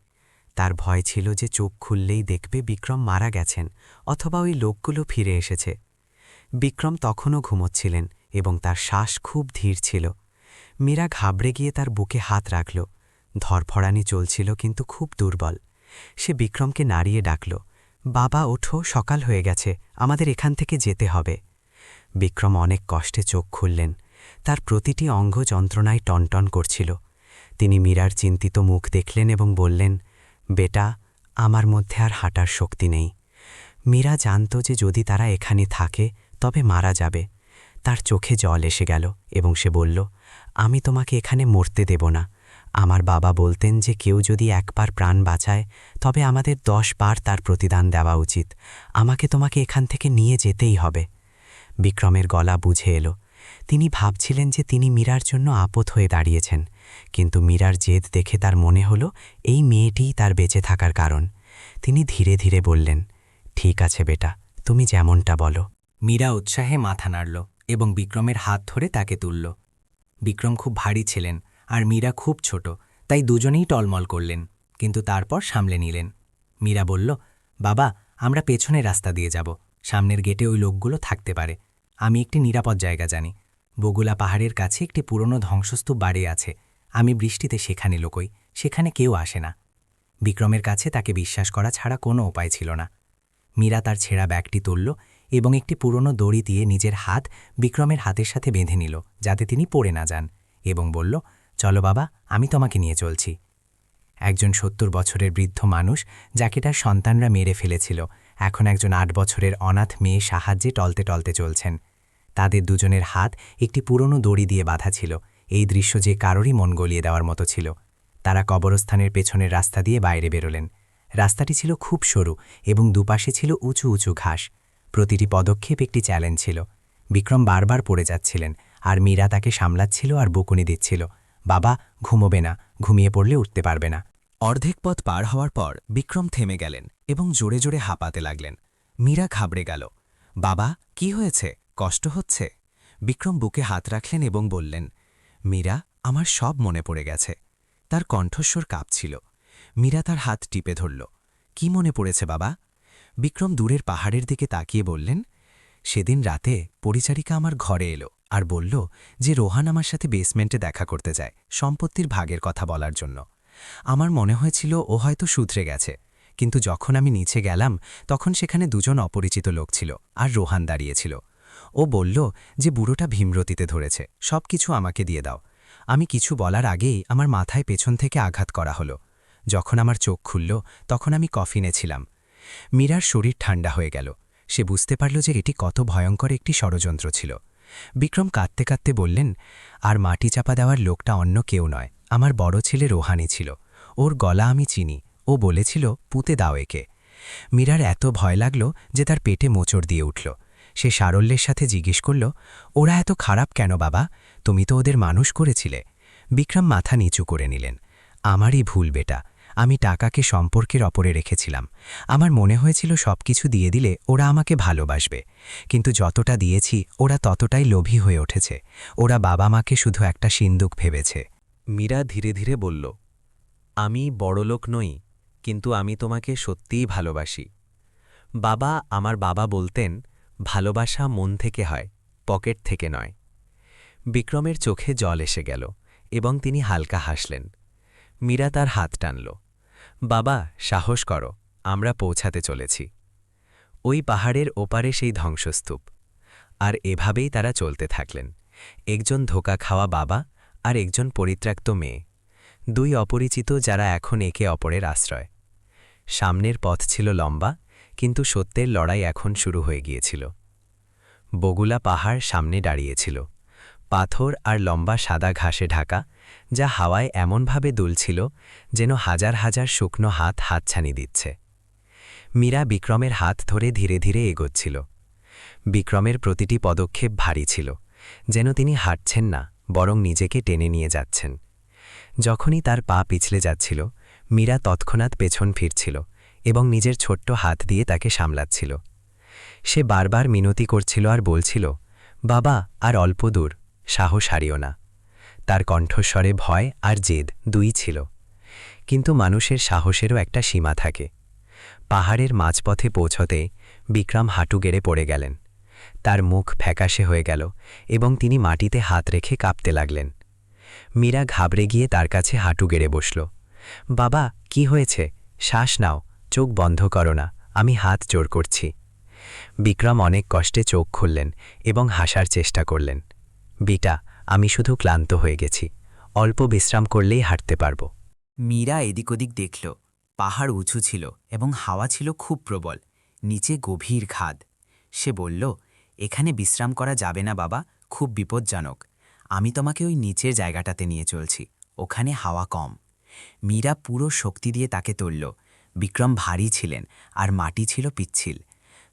তার ভয় ছিল যে চোখ খুললেই দেখবে বিক্রম মারা গেছেন অথবা ওই লোকগুলো ফিরে এসেছে। বিক্রম তখনও ঘুমোচ্ছিলেন এবং তার শ্বাস খুব ধীর ছিল। মীরা ঘাবড়ে গিয়ে তার বুকে হাত রাখল। ধরফড়ানি চলছিল কিন্তু খুব দুর্বল। সে বিক্রমকে নাড়িয়ে ডাকল, বাবা ওঠো, সকাল হয়ে গেছে, আমাদের এখান থেকে যেতে হবে। বিক্রম অনেক কষ্টে চোখ খুললেন। তার প্রতিটি অঙ্গ যন্ত্রণায় টনটন করছিল। তিনি মীরার চিন্তিত মুখ দেখলেন এবং বললেন, বেটা, আমার মধ্যে আর হাঁটার শক্তি নেই। মীরা জানত যে যদি তারা এখানে থাকে তবে মারা যাবে। তার চোখে জল এসে গেল এবং সে বলল, আমি তোমাকে এখানে মরতে দেব না। আমার বাবা বলতেন যে কেউ যদি একবার প্রাণ বাঁচায় তবে আমাদের 10 বার তার প্রতিদান দেওয়া উচিত। আমাকে তোমাকে এখান থেকে নিয়ে যেতেই হবে। বিক্রমের গলা বুঝে এলো। তিনি ভাবছিলেন যে তিনি মীরার জন্য আপদ হয়ে দাঁড়িয়েছেন, কিন্তু মীরার জেদ দেখে তার মনে হলো এই মেয়েটিই তার বেঁচে থাকার কারণ। তিনি ধীরে ধীরে বললেন, ঠিক আছে বেটা, তুমি যেমনটা বলো। মীরা উৎসাহে মাথা নাড়ল এবং বিক্রমের হাত ধরে তাকে তুলল। বিক্রম খুব ভারী ছিলেন আর মীরা খুব ছোট, তাই দুজনেই টলমল করলেন, কিন্তু তারপর সামলে নিলেন। মীরা বলল, বাবা, আমরা পেছনের রাস্তা দিয়ে যাব। সামনের গেটে ওই লোকগুলো থাকতে পারে। আমি একটি নিরাপদ জায়গা জানি। বগুলা পাহাড়ের কাছে একটি পুরনো ধ্বংসস্তূপ বাড়ি আছে। আমি বৃষ্টিতে সেখানে লুকোই, সেখানে কেউ আসে না। বিক্রমের কাছে তাকে বিশ্বাস করা ছাড়া কোনো উপায় ছিল না। মীরা তার ছেঁড়া ব্যাগটি তুলল এবং একটি পুরনো দড়ি দিয়ে নিজের হাত বিক্রমের হাতের সাথে বেঁধে নিল, যাতে তিনি পড়ে না যান, এবং বলল, চলো বাবা, আমি তোমাকে নিয়ে চলছি। একজন 70 বছরের বৃদ্ধ মানুষ, যাকে তার সন্তানরা মেরে ফেলেছিল, এখন একজন 8 বছরের অনাথ মেয়ে সাহায্যে টলতে টলতে চলছেন। তাদের দুজনের হাত একটি পুরনো দড়ি দিয়ে বাঁধা ছিল। এই দৃশ্য যে কারোরই মন গলিয়ে দেওয়ার মতো ছিল। তারা কবরস্থানের পেছনের রাস্তা দিয়ে বাইরে বেরোলেন। রাস্তাটি ছিল খুব সরু এবং দুপাশে ছিল উঁচু উঁচু ঘাস। প্রতিটি পদক্ষেপ একটি চ্যালেঞ্জ ছিল। বিক্রম বারবার পড়ে যাচ্ছিলেন, আর মীরা তাকে সামলাচ্ছিল আর বকুনি দিচ্ছিল, বাবা, ঘুমোবে না, ঘুমিয়ে পড়লে উঠতে পারবে না। অর্ধেক পথ পার হওয়ার পর বিক্রম থেমে গেলেন এবং জোরে জোরে হাঁপাতে লাগলেন। মীরা ঘাবড়ে গেল। বাবা, কি হয়েছে? কষ্ট হচ্ছে? বিক্রম বুকে হাত রাখলেন এবং বললেন, মীরা, আমার সব মনে পড়ে গেছে। তার কণ্ঠস্বর কাঁপছিল। মীরা তার হাত টিপে ধরল। কি মনে পড়েছে বাবা? বিক্রম দূরের পাহাড়ের দিকে তাকিয়ে বললেন, সেদিন রাতে পরিচারিকা আমার ঘরে এলো আর বলল যে রোহান আমার সাথে বেসমেন্টে দেখা করতে যায়, সম্পত্তির ভাগের কথা বলার জন্য। আমার মনে হয়েছিল ও হয়তো শুধরে গেছে, কিন্তু যখন আমি নিচে গেলাম তখন সেখানে দুজন অপরিচিত লোক ছিল আর রোহান দাঁড়িয়েছিল। ও বলল যে বুড়োটা ভীমরতিতে ধরেছে, সব কিছু আমাকে দিয়ে দাও। আমি কিছু বলার আগেই আমার মাথায় পেছন থেকে আঘাত করা হলো। যখন আমার চোখ খুলল তখন আমি কফিনে ছিলাম। মীরার শরীর ঠান্ডা হয়ে গেল। সে বুঝতে পারল যে এটি কত ভয়ঙ্কর একটি ষড়যন্ত্র ছিল। বিক্রম কাঁদতে কাঁদতে বললেন, আর মাটি চাপা দেওয়ার লোকটা অন্য কেউ নয়, আমার বড় ছেলে রোহানি ছিল। ওর গলা আমি চিনি। ও বলেছিল, পুঁতে দাও একে। মীরার এত ভয় লাগল যে তার পেটে মোচড় দিয়ে উঠল। সে সারল্যের সাথে জিজ্ঞেস করল, ওরা এত খারাপ কেন বাবা? তুমি তো ওদের মানুষ করেছিলে। বিক্রম মাথা নিচু করে নিলেন। আমারই ভুল বেটা, আমি টাকাকে সম্পর্কের অপরে রেখেছিলাম। আমার মনে হয়েছিল সবকিছু দিয়ে দিলে ওরা আমাকে ভালোবাসবে, কিন্তু যতটা দিয়েছি ওরা ততটাই লোভী হয়ে উঠেছে। ওরা বাবা মাকে শুধু একটা সিন্দুক ভেবেছে। মীরা ধীরে ধীরে বলল, আমি বড়লোক নই, কিন্তু আমি তোমাকে সত্যিই ভালোবাসি। আমার বাবা বলতেন, ভালোবাসা মন থেকে হয়, পকেট থেকে নয়। বিক্রমের চোখে জল এসে গেল এবং তিনি হালকা হাসলেন। মীরা তার হাত টানল। বাবা, সাহস করো, আমরা পৌঁছাতে চলেছি। ওই পাহাড়ের ওপারে সেই ধ্বংসস্তূপ। আর এভাবেই তারা চলতে থাকলেন, একজন ধোঁকা খাওয়া বাবা আর একজন পরিত্যক্ত মেয়ে, দুই অপরিচিত যারা এখন একে অপরের আশ্রয়। সামনের পথ ছিল লম্বা, কিন্তু সত্যের লড়াই এখন শুরু হয়ে গিয়েছিল। বগুলা পাহাড় সামনে দাঁড়িয়েছিল, পাথর আর লম্বা সাদা ঘাসে ঢাকা, যা হাওয়ায় এমনভাবে দুলছিল যেন হাজার হাজার শুকনো হাত হাতছানি দিচ্ছে। মীরা বিক্রমের হাত ধরে ধীরে ধীরে এগোচ্ছিল। বিক্রমের প্রতিটি পদক্ষেপ ভারী ছিল, যেন তিনি হাঁটছেন না, বরং নিজেকে টেনে নিয়ে যাচ্ছেন। যখনই তার পা পিছলে যাচ্ছিল, মীরা তৎক্ষণাৎ পেছন ফিরছিল এবং নিজের ছোট্ট হাত দিয়ে তাকে সামলাচ্ছিল। সে বারবার মিনতি করছিল আর বলছিল, বাবা, আর অল্প দূর, সাহস হারিও না। তার কণ্ঠস্বরে ভয় আর জেদ দুই ছিল। কিন্তু মানুষের সাহসেরও একটা সীমা থাকে। পাহাড়ের মাঝপথে পৌঁছতে বিক্রম হাঁটু গেড়ে পড়ে গেলেন। তার মুখ ফ্যাকাশে হয়ে গেল এবং তিনি মাটিতে হাত রেখে কাঁপতে লাগলেন। মীরা ঘাবড়ে গিয়ে তার কাছে হাঁটু গেড়ে বসল। বাবা, কি হয়েছে? শ্বাস নাও, চোখ বন্ধ করো না, আমি হাত জোর করছি। বিক্রম অনেক কষ্টে চোখ খুললেন এবং হাসার চেষ্টা করলেন। বিটা, আমি শুধু ক্লান্ত হয়ে গেছি, অল্প বিশ্রাম করলেই হাঁটতে পারব। মীরা এদিক ওদিক দেখল। পাহাড় উঁচু ছিল এবং হাওয়া ছিল খুব প্রবল, নিচে গভীর খাদ। সে বলল, এখানে বিশ্রাম করা যাবে না বাবা, খুব বিপজ্জনক। আমি তোমাকে ওই নিচের জায়গাটাতে নিয়ে চলছি, ওখানে হাওয়া কম। মীরা পুরো শক্তি দিয়ে তাকে তুলল। বিক্রম ভারী ছিলেন আর মাটি ছিল পিচ্ছিল।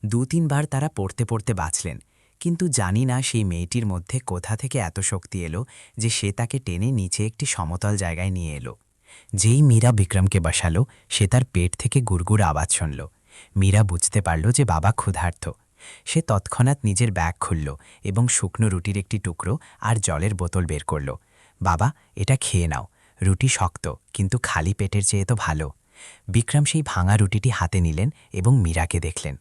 ২-৩ বার তারা পড়তে পড়তে বাঁচলেন, কিন্তু জানি না সেই মেয়েটির মধ্যে কোথা থেকে এত শক্তি এলো যে সে তাকে টেনে নিচে একটি সমতল জায়গায় নিয়ে এলো। যেই মীরা বিক্রমকে বসালো, সে তার পেট থেকে গুড়গুড় আওয়াজ শুনল। মীরা বুঝতে পারল যে বাবা ক্ষুধার্ত। সে তৎক্ষণাৎ নিজের ব্যাগ খুলল এবং শুকনো রুটির একটি টুকরো আর জলের বোতল বের করল। বাবা, এটা খেয়ে নাও, রুটি শক্ত, কিন্তু খালি পেটের চেয়ে তো ভালো। বিক্রম সেই ভাঙা রুটিটি হাতে নিলেন এবং মীরাকে দেখলেন।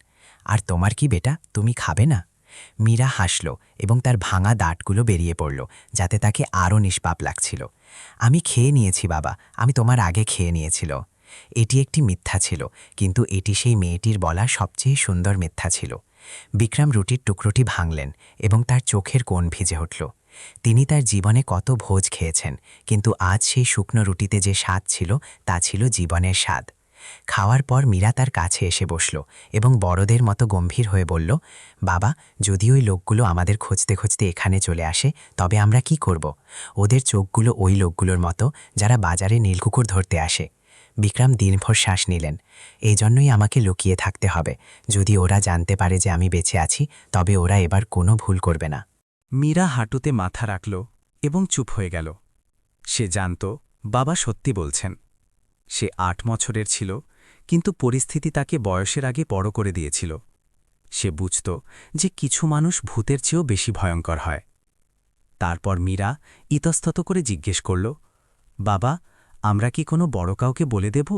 আর তোমার কি বেটা, তুমি খাবে না? মীরা হাসল এবং তার ভাঙা দাঁতগুলো বেরিয়ে পড়ল, যাতে তাকে আরও নিষ্পাপ লাগছিল। আমি খেয়ে নিয়েছি বাবা, আমি তোমার আগে খেয়ে নিয়েছিল। এটি একটি মিথ্যা ছিল, কিন্তু এটি সেই মেয়েটির বলা সবচেয়ে সুন্দর মিথ্যা ছিল। বিক্রম রুটির টুকরোটি ভাঙলেন এবং তার চোখের কোণ ভিজে উঠল। তিনি তার জীবনে কত ভোজ খেয়েছেন, কিন্তু আজ সেই শুকনো রুটিতে যে স্বাদ ছিল তা ছিল জীবনের স্বাদ। খাওয়ার পর মীরা তার কাছে এসে বসল এবং বড়দের মতো গম্ভীর হয়ে বলল, বাবা, যদি ওই লোকগুলো আমাদের খুঁজতে খুঁজতে এখানে চলে আসে, তবে আমরা কি করব? ওদের চোখগুলো ওই লোকগুলোর মতো যারা বাজারে নীলকুকুর ধরতে আসে। বিক্রম দিনভর শ্বাস নিলেন। এই জন্যই আমাকে লুকিয়ে থাকতে হবে। যদি ওরা জানতে পারে যে আমি বেঁচে আছি, তবে ওরা এবার কোনো ভুল করবে না। মীরা হাঁটুতে মাথা রাখল এবং চুপ হয়ে গেল। সে জানত বাবা সত্যি বলছেন। সে ৮ বছরের ছিল, কিন্তু পরিস্থিতি তাকে বয়সের আগে বড় করে দিয়েছিল। সে বুঝত যে কিছু মানুষ ভূতের চেয়েও বেশি ভয়ঙ্কর হয়। তারপর মীরা ইতস্তত করে জিজ্ঞেস করল, বাবা, আমরা কি কোনো বড় কাউকে বলে দেব?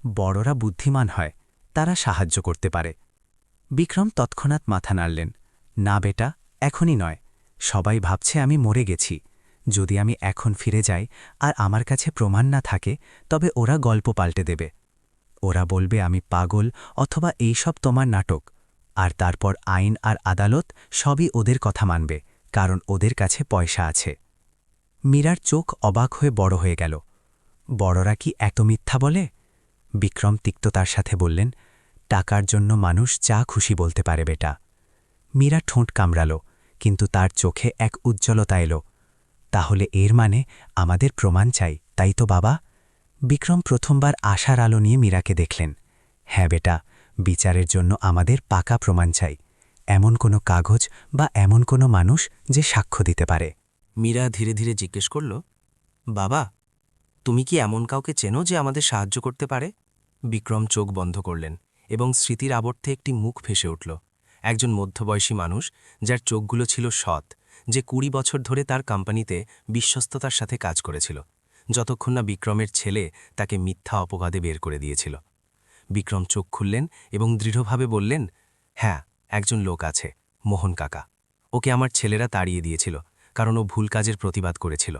বড়রা বুদ্ধিমান হয়, তারা সাহায্য করতে পারে। বিক্রম তৎক্ষণাৎ মাথা নাড়লেন। না বেটা, এখনই নয়। সবাই ভাবছে আমি মরে গেছি। যদি আমি এখন ফিরে যাই আর আমার কাছে প্রমাণ না থাকে, তবে ওরা গল্প পাল্টে দেবে। ওরা বলবে আমি পাগল অথবা এইসব তোমার নাটক। আর তারপর আইন আর আদালত সবই ওদের কথা মানবে, কারণ ওদের কাছে পয়সা আছে। মীরার চোখ অবাক হয়ে বড় হয়ে গেল। বড়রা কি এত মিথ্যা বলে? বিক্রম তিক্ততার সাথে বললেন, টাকার জন্য মানুষ যা খুশি বলতে পারে বেটা। মীরা ঠোঁট কামড়াল, কিন্তু তার চোখে এক উজ্জ্বলতা এলো। তাহলে এর মানে আমাদের প্রমাণ চাই, তাই তো বাবা? বিক্রম প্রথমবার আশার আলো নিয়ে মীরাকে দেখলেন। হ্যাঁ বেটা, বিচারের জন্য আমাদের পাকা প্রমাণ চাই, এমন কোনো কাগজ বা এমন কোনো মানুষ যে সাক্ষ্য দিতে পারে। মীরা ধীরে ধীরে জিজ্ঞেস করল, বাবা, তুমি কি এমন কাউকে চেনো যে আমাদের সাহায্য করতে পারে? বিক্রম চোখ বন্ধ করলেন এবং স্মৃতির আবর্তে একটি মুখ ভেসে উঠল। একজন মধ্যবয়সী মানুষ, যার চোখগুলো ছিল সৎ, যে ২০ বছর ধরে তার কোম্পানিতে বিশ্বস্ততার সাথে কাজ করেছিল, যতক্ষণ না বিক্রমের ছেলে তাকে মিথ্যা অপবাদে বের করে দিয়েছিল। বিক্রম চোখ খুললেন এবং দৃঢ়ভাবে বললেন, হ্যাঁ, একজন লোক আছে, মোহন কাকা। ওকে আমার ছেলেরা তাড়িয়ে দিয়েছিল, কারণ ও ভুল কাজের প্রতিবাদ করেছিল।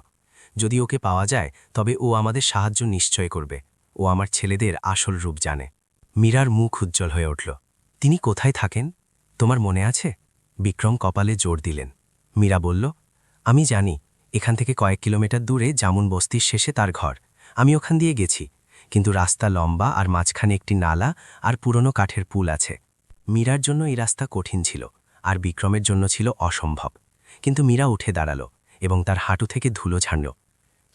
যদি ওকে পাওয়া যায় তবে ও আমাদের সাহায্য নিশ্চয় করবে। ও আমার ছেলেদের আসল রূপ জানে। মীরার মুখ উজ্জ্বল হয়ে উঠল। তিনি কোথায় থাকেন তোমার মনে আছে? বিক্রম কপালে জোর দিলেন। মীরা বলল, আমি জানি, এখান থেকে কয়েক কিলোমিটার দূরে জামুন বস্তির শেষে তার ঘর। আমি ওখান দিয়ে গেছি, কিন্তু রাস্তা লম্বা আর মাঝখানে একটি নালা আর পুরনো কাঠের পুল আছে। মীরার জন্য এই রাস্তা কঠিন ছিল, আর বিক্রমের জন্য ছিল অসম্ভব। কিন্তু মীরা উঠে দাঁড়ালো এবং তার হাঁটু থেকে ধুলো ঝাড়ল।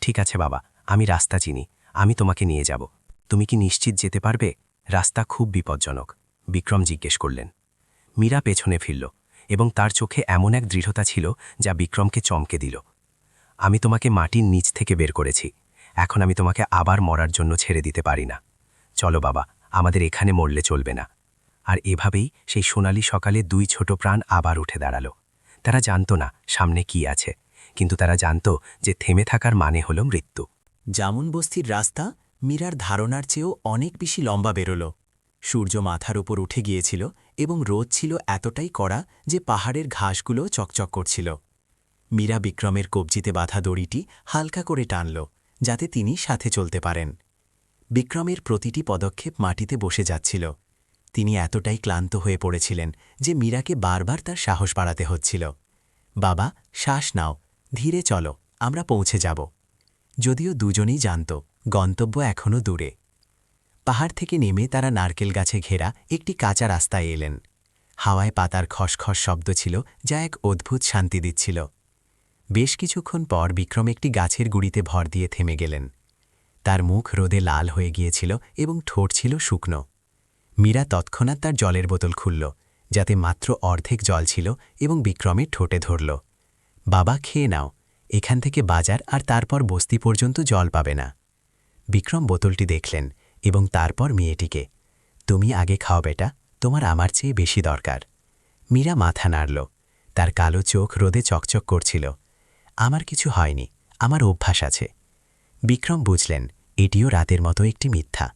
ঠিক আছে বাবা, আমি রাস্তা চিনি, আমি তোমাকে নিয়ে যাব। তুমি কি নিশ্চিত যেতে পারবে? রাস্তা খুব বিপজ্জনক, বিক্রম জিজ্ঞেস করলেন। মীরা পেছনে ফিরল এবং তার চোখে এমন এক দৃঢ়তা ছিল যা বিক্রমকে চমকে দিল। আমি তোমাকে মাটির নিচ থেকে বের করেছি, এখন আমি তোমাকে আবার মরার জন্য ছেড়ে দিতে পারি না। চলো বাবা, আমাদের এখানে মরলে চলবে না। আর এভাবেই সেই সোনালি সকালে দুই ছোট প্রাণ আবার উঠে দাঁড়ালো। তারা জানত না সামনে কি আছে, কিন্তু তারা জানত যে থেমে থাকার মানে হল মৃত্যু। জামুন বস্তির রাস্তা মীরার ধারণার চেয়েও অনেক বেশি লম্বা বেরোল। সূর্য মাথার উপর উঠে গিয়েছিল এবং রোদ ছিল এতটাই কড়া যে পাহাড়ের ঘাসগুলো চকচক করছিল। মীরা বিক্রমের কবজিতে বাঁধা দড়িটি হালকা করে টানল, যাতে তিনি সাথে চলতে পারেন। বিক্রমের প্রতিটি পদক্ষেপ মাটিতে বসে যাচ্ছিল। তিনি এতটাই ক্লান্ত হয়ে পড়েছিলেন যে মীরাকে বারবার তার সাহস বাড়াতে হচ্ছিল। বাবা, শ্বাস নাও, ধীরে চলো, আমরা পৌঁছে যাব। যদিও দুজনেই জানত গন্তব্য এখনও দূরে। পাহাড় থেকে নেমে তারা নারকেল গাছে ঘেরা একটি কাঁচা রাস্তায় এলেন। হাওয়ায় পাতার খসখস শব্দ ছিল, যা এক অদ্ভুত শান্তি দিচ্ছিল। বেশ কিছুক্ষণ পর বিক্রম একটি গাছের গুড়িতে ভর দিয়ে থেমে গেলেন। তার মুখ রোদে লাল হয়ে গিয়েছিল এবং ঠোঁট ছিল শুকনো। মীরা তৎক্ষণাৎ তার জলের বোতল খুলল, যাতে মাত্র অর্ধেক জল ছিল, এবং বিক্রমের ঠোঁটে ধরল। বাবা, খেয়ে নাও, এখান থেকে বাজার আর তারপর বস্তি পর্যন্ত জল পাবে না। বিক্রম বোতলটি দেখলেন এবং তারপর মেয়েটিকে। তুমি আগে খাও বেটা, তোমার আমার চেয়ে বেশি দরকার। মীরা মাথা নাড়ল, তার কালো চোখ রোদে চকচক করছিল। আমার কিছু হয়নি, আমার অভ্যাস আছে। বিক্রম বুঝলেন এটিও রাতের মতো একটি মিথ্যা।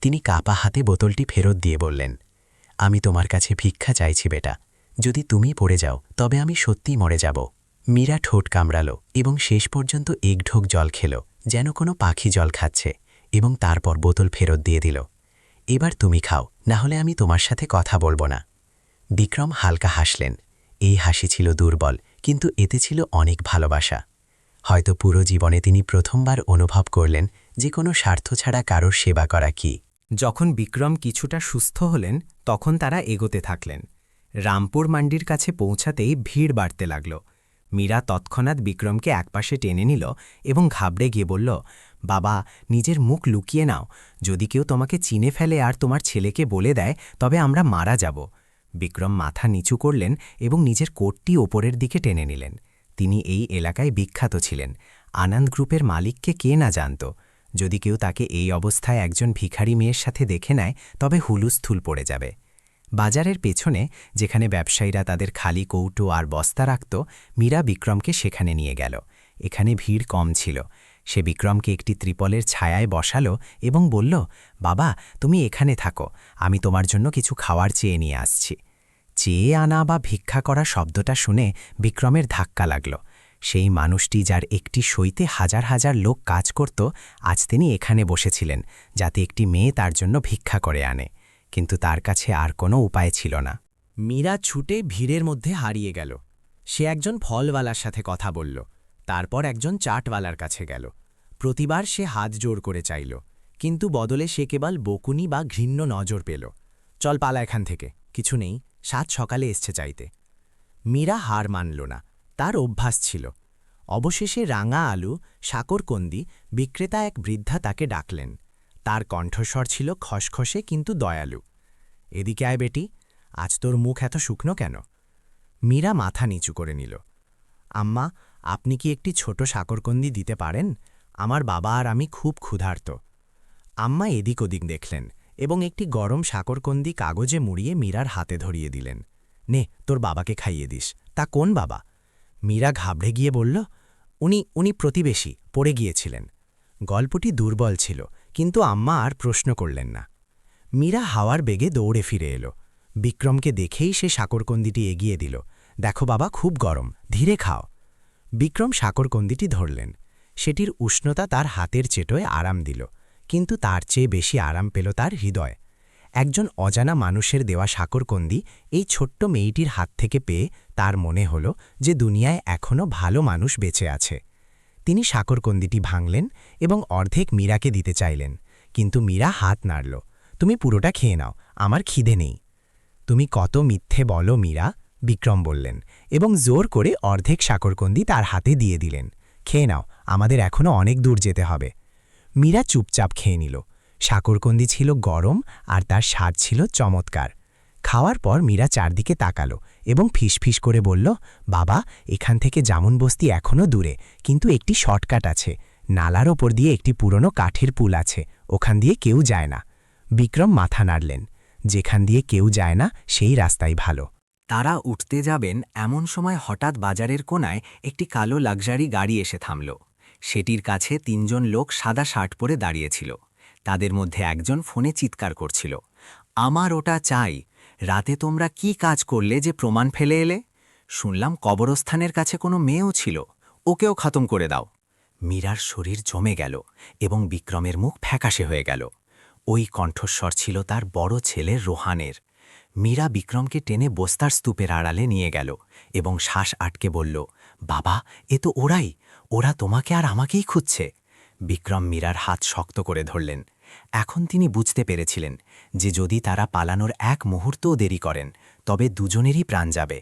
তিনি কাপা হাতে বোতলটি ফেরত দিয়ে বললেন, আমি তোমার কাছে ভিক্ষা চাইছি বেটা, যদি তুমি পড়ে যাও তবে আমি সত্যিই মরে যাব। মীরা ঠোঁট কামড়াল এবং শেষ পর্যন্ত এক ঢোক জল খেল, যেন কোনো পাখি জল খাচ্ছে, এবং তারপর বোতল ফেরত দিয়ে দিল। এবার তুমি খাও, না হলে আমি তোমার সাথে কথা বলবো না। বিক্রম হালকা হাসলেন। এই হাসি ছিল দুর্বল, কিন্তু এতে ছিল অনেক ভালোবাসা। হয়তো পুরো জীবনে তিনি প্রথমবার অনুভব করলেন যে কোনো স্বার্থ ছাড়া কারোর সেবা করা কি। যখন বিক্রম কিছুটা সুস্থ হলেন তখন তারা এগোতে থাকলেন। রামপুর মান্ডির কাছে পৌঁছাতেই ভিড় বাড়তে লাগল। মীরা তৎক্ষণাৎ বিক্রমকে একপাশে টেনে নিল এবং ঘাবড়ে গিয়ে বলল, বাবা, নিজের মুখ লুকিয়ে নাও, যদি কেউ তোমাকে চিনে ফেলে আর তোমার ছেলেকে বলে দেয় তবে আমরা মারা যাব। বিক্রম মাথা নিচু করলেন এবং নিজের কোটটি ওপরের দিকে টেনে নিলেন। তিনি এই এলাকায় বিখ্যাত ছিলেন। আনন্দ গ্রুপের মালিককে কে না জানত। যদি কেউ তাকে এই অবস্থায় একজন ভিখারি মেয়ের সাথে দেখে নেয় তবে হুলুস্থুল পড়ে যাবে। বাজারের পেছনে, যেখানে ব্যবসায়ীরা তাদের খালি কৌটো আর বস্তা রাখত, মীরা বিক্রমকে সেখানে নিয়ে গেল। এখানে ভিড় কম ছিল। সে বিক্রমকে একটি ত্রিপলের ছায়ায় বসালো এবং বলল, বাবা, তুমি এখানে থাকো, আমি তোমার জন্য কিছু খাওয়ার চেয়ে নিয়ে আসছি। চেয়ে আনা বা ভিক্ষা করা শব্দটা শুনে বিক্রমের ধাক্কা লাগল। সেই মানুষটি যার একটি সইতে হাজার হাজার লোক কাজ করত, আজ তিনি এখানে বসেছিলেন যাতে একটি মেয়ে তার জন্য ভিক্ষা করে আনে। কিন্তু তার কাছে আর কোনো উপায় ছিল না। মীরা ছুটে ভিড়ের মধ্যে হারিয়ে গেল। সে একজন ফলওয়ালার সাথে কথা বলল, তারপর একজন চাটওয়ালার কাছে গেল। প্রতিবার সে হাত জোর করে চাইল, কিন্তু বদলে সে কেবল বকুনি বা ঘৃণ্য নজর পেল। চল পালা এখান থেকে, কিছু নেই, সাত সকালে এসছে চাইতে। মীরা হার মানল না, তার অভ্যাস ছিল। অবশেষে রাঙা আলু, শাকরকন্দি বিক্রেতা এক বৃদ্ধা তাকে ডাকলেন। তার কণ্ঠস্বর ছিল খসখসে কিন্তু দয়ালু। এদিকে আয় বেটি, আজ তোর মুখ এত শুকনো কেন? মীরা মাথা নিচু করে নিল। আম্মা, আপনি কি একটি ছোট শাকরকন্দি দিতে পারেন? আমার বাবা আর আমি খুব ক্ষুধার্ত। আম্মা এদিক ওদিক দেখলেন এবং একটি গরম শাকরকন্দি কাগজে মুড়িয়ে মীরার হাতে ধরিয়ে দিলেন। নে, তোর বাবাকে খাইয়ে দিস। তা কোন বাবা? মীরা ঘাবড়ে গিয়ে বলল, উনি প্রতিবেশী, পড়ে গিয়েছিলেন। গল্পটি দুর্বল ছিল, কিন্তু আম্মা আর প্রশ্ন করলেন না। মীরা হাওয়ার বেগে দৌড়ে ফিরে এলো। বিক্রমকে দেখেই সে শাকরকন্দিটি এগিয়ে দিল। দেখো বাবা, খুব গরম, ধীরে খাও। বিক্রম শাকরকন্দিটি ধরলেন। সেটির উষ্ণতা তার হাতের চেটোয় আরাম দিল, কিন্তু তার চেয়ে বেশি আরাম পেল তার হৃদয়। একজন অজানা মানুষের দেওয়া শাকরকন্দি এই ছোট্ট মেয়েটির হাত থেকে পেয়ে তার মনে হল যে দুনিয়ায় এখনও ভালো মানুষ বেঁচে আছে। তিনি শাকরকন্দিটি ভাঙলেন এবং অর্ধেক মীরাকে দিতে চাইলেন, কিন্তু মীরা হাত নাড়ল। তুমি পুরোটা খেয়ে নাও, আমার খিদে নেই। তুমি কত মিথ্যে বলো মীরা, বিক্রম বললেন, এবং জোর করে অর্ধেক শাকরকন্দি তার হাতে দিয়ে দিলেন। খেয়ে নাও, আমাদের এখনও অনেক দূর যেতে হবে। মীরা চুপচাপ খেয়ে নিল। শাকরকন্দি ছিল গরম আর তার স্বাদ ছিল চমৎকার। খাওয়ার পর মীরা চারদিকে তাকালো এবং ফিসফিস করে বলল, বাবা, এখান থেকে জামুনবস্তি এখনও দূরে, কিন্তু একটি শর্টকাট আছে। নালার ওপর দিয়ে একটি পুরনো কাঠের পুল আছে, ওখান দিয়ে কেউ যায় না। বিক্রম মাথা নাড়লেন। যেখান দিয়ে কেউ যায় না সেই রাস্তাই ভালো। তারা উঠতে যাবেন এমন সময় হঠাৎ বাজারের কোণায় একটি কালো লাক্সারি গাড়ি এসে থামল। সেটির কাছে ৩ জন লোক সাদা শার্ট পরে দাঁড়িয়েছিল। তাদের মধ্যে একজন ফোনে চিৎকার করছিল, আমার ওটা চাই। রাতে তোমরা কি কাজ করলে যে প্রমাণ ফেলে এলে? শুনলাম কবরস্থানের কাছে কোনো মেয়েও ছিল, ওকেও খতম করে দাও। মীরার শরীর জমে গেল এবং বিক্রমের মুখ ফ্যাকাশে হয়ে গেল। ওই কণ্ঠস্বর ছিল তার বড় ছেলে রোহানের। মীরা বিক্রমকে টেনে বস্তার স্তূপের আড়ালে নিয়ে গেল এবং শ্বাস আটকে বলল, বাবা, এ তো ওরাই, ওরা তোমাকে আর আমাকেই খুঁজছে। বিক্রম মীরার হাত শক্ত করে ধরলেন। এখন তিনি বুঝতে পেরেছিলেন যে যদি তারা পালানোর এক মুহূর্তও দেরি করেন তবে দুজনেরই প্রাণ যাবে।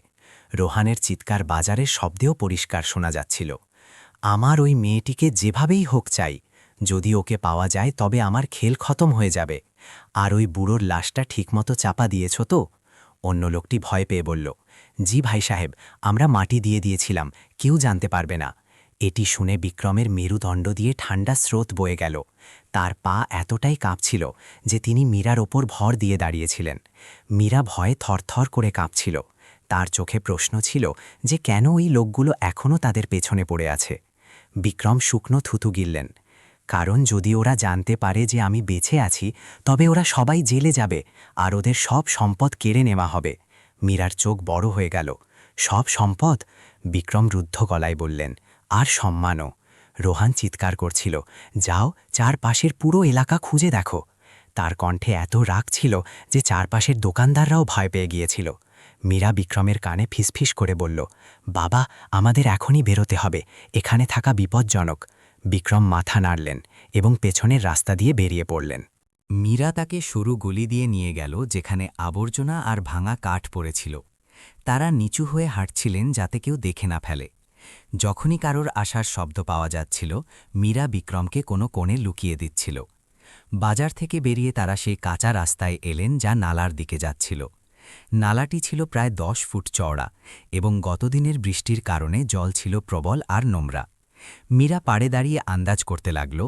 রোহানের চিৎকার বাজারের শব্দেও পরিষ্কার শোনা যাচ্ছিল, আমার ওই মেয়েটিকে যেভাবেই হোক চাই। যদি ওকে পাওয়া যায় তবে আমার খেল খতম হয়ে যাবে। আর ওই বুড়োর লাশটা ঠিকমতো চাপা দিয়েছ তো? অন্য লোকটি ভয় পেয়ে বলল, জি ভাই সাহেব, আমরা মাটি দিয়ে দিয়েছিলাম, কেউ জানতে পারবে না। এটি শুনে বিক্রমের মেরুদণ্ড দিয়ে ঠান্ডা স্রোত বয়ে গেল। তার পা এতটাই কাঁপছিল যে তিনি মীরার ওপর ভর দিয়ে দাঁড়িয়েছিলেন। মীরা ভয়ে থরথর করে কাঁপছিল। তার চোখে প্রশ্ন ছিল যে কেন ওই লোকগুলো এখনও তাদের পেছনে পড়ে আছে। বিক্রম শুকনো থুতু গিললেন, কারণ যদি ওরা জানতে পারে যে আমি বেঁচে আছি তবে ওরা সবাই জেলে যাবে আর ওদের সব সম্পদ কেড়ে নেওয়া হবে। মীরার চোখ বড় হয়ে গেল। সব সম্পদ? বিক্রম রুদ্ধ গলায় বললেন, আর সম্মানও। রোহান চিৎকার করছিল, যাও, চারপাশের পুরো এলাকা খুঁজে দেখো। তার কণ্ঠে এত রাগ ছিল যে চারপাশের দোকানদাররাও ভয় পেয়ে গিয়েছিল। মীরা বিক্রমের কানে ফিসফিস করে বলল, বাবা, আমাদের এখনই বেরোতে হবে, এখানে থাকা বিপজ্জনক। বিক্রম মাথা নাড়লেন এবং পেছনের রাস্তা দিয়ে বেরিয়ে পড়লেন। মীরা তাকে সরু গলি দিয়ে নিয়ে গেল যেখানে আবর্জনা আর ভাঙা কাঠ পড়েছিল। তারা নিচু হয়ে হাঁটছিলেন যাতে কেউ দেখে না ফেলে। যখনই কারোর আসার শব্দ পাওয়া যাচ্ছিল, মীরা বিক্রমকে কোনো কোণে লুকিয়ে দিচ্ছিল। বাজার থেকে বেরিয়ে তারা সেই কাঁচা রাস্তায় এলেন যা নালার দিকে যাচ্ছিল। নালাটি ছিল প্রায় 10 ফুট চওড়া এবং গতদিনের বৃষ্টির কারণে জল ছিল প্রবল আর নোংরা। মীরা পাড়ে দাঁড়িয়ে আন্দাজ করতে লাগল,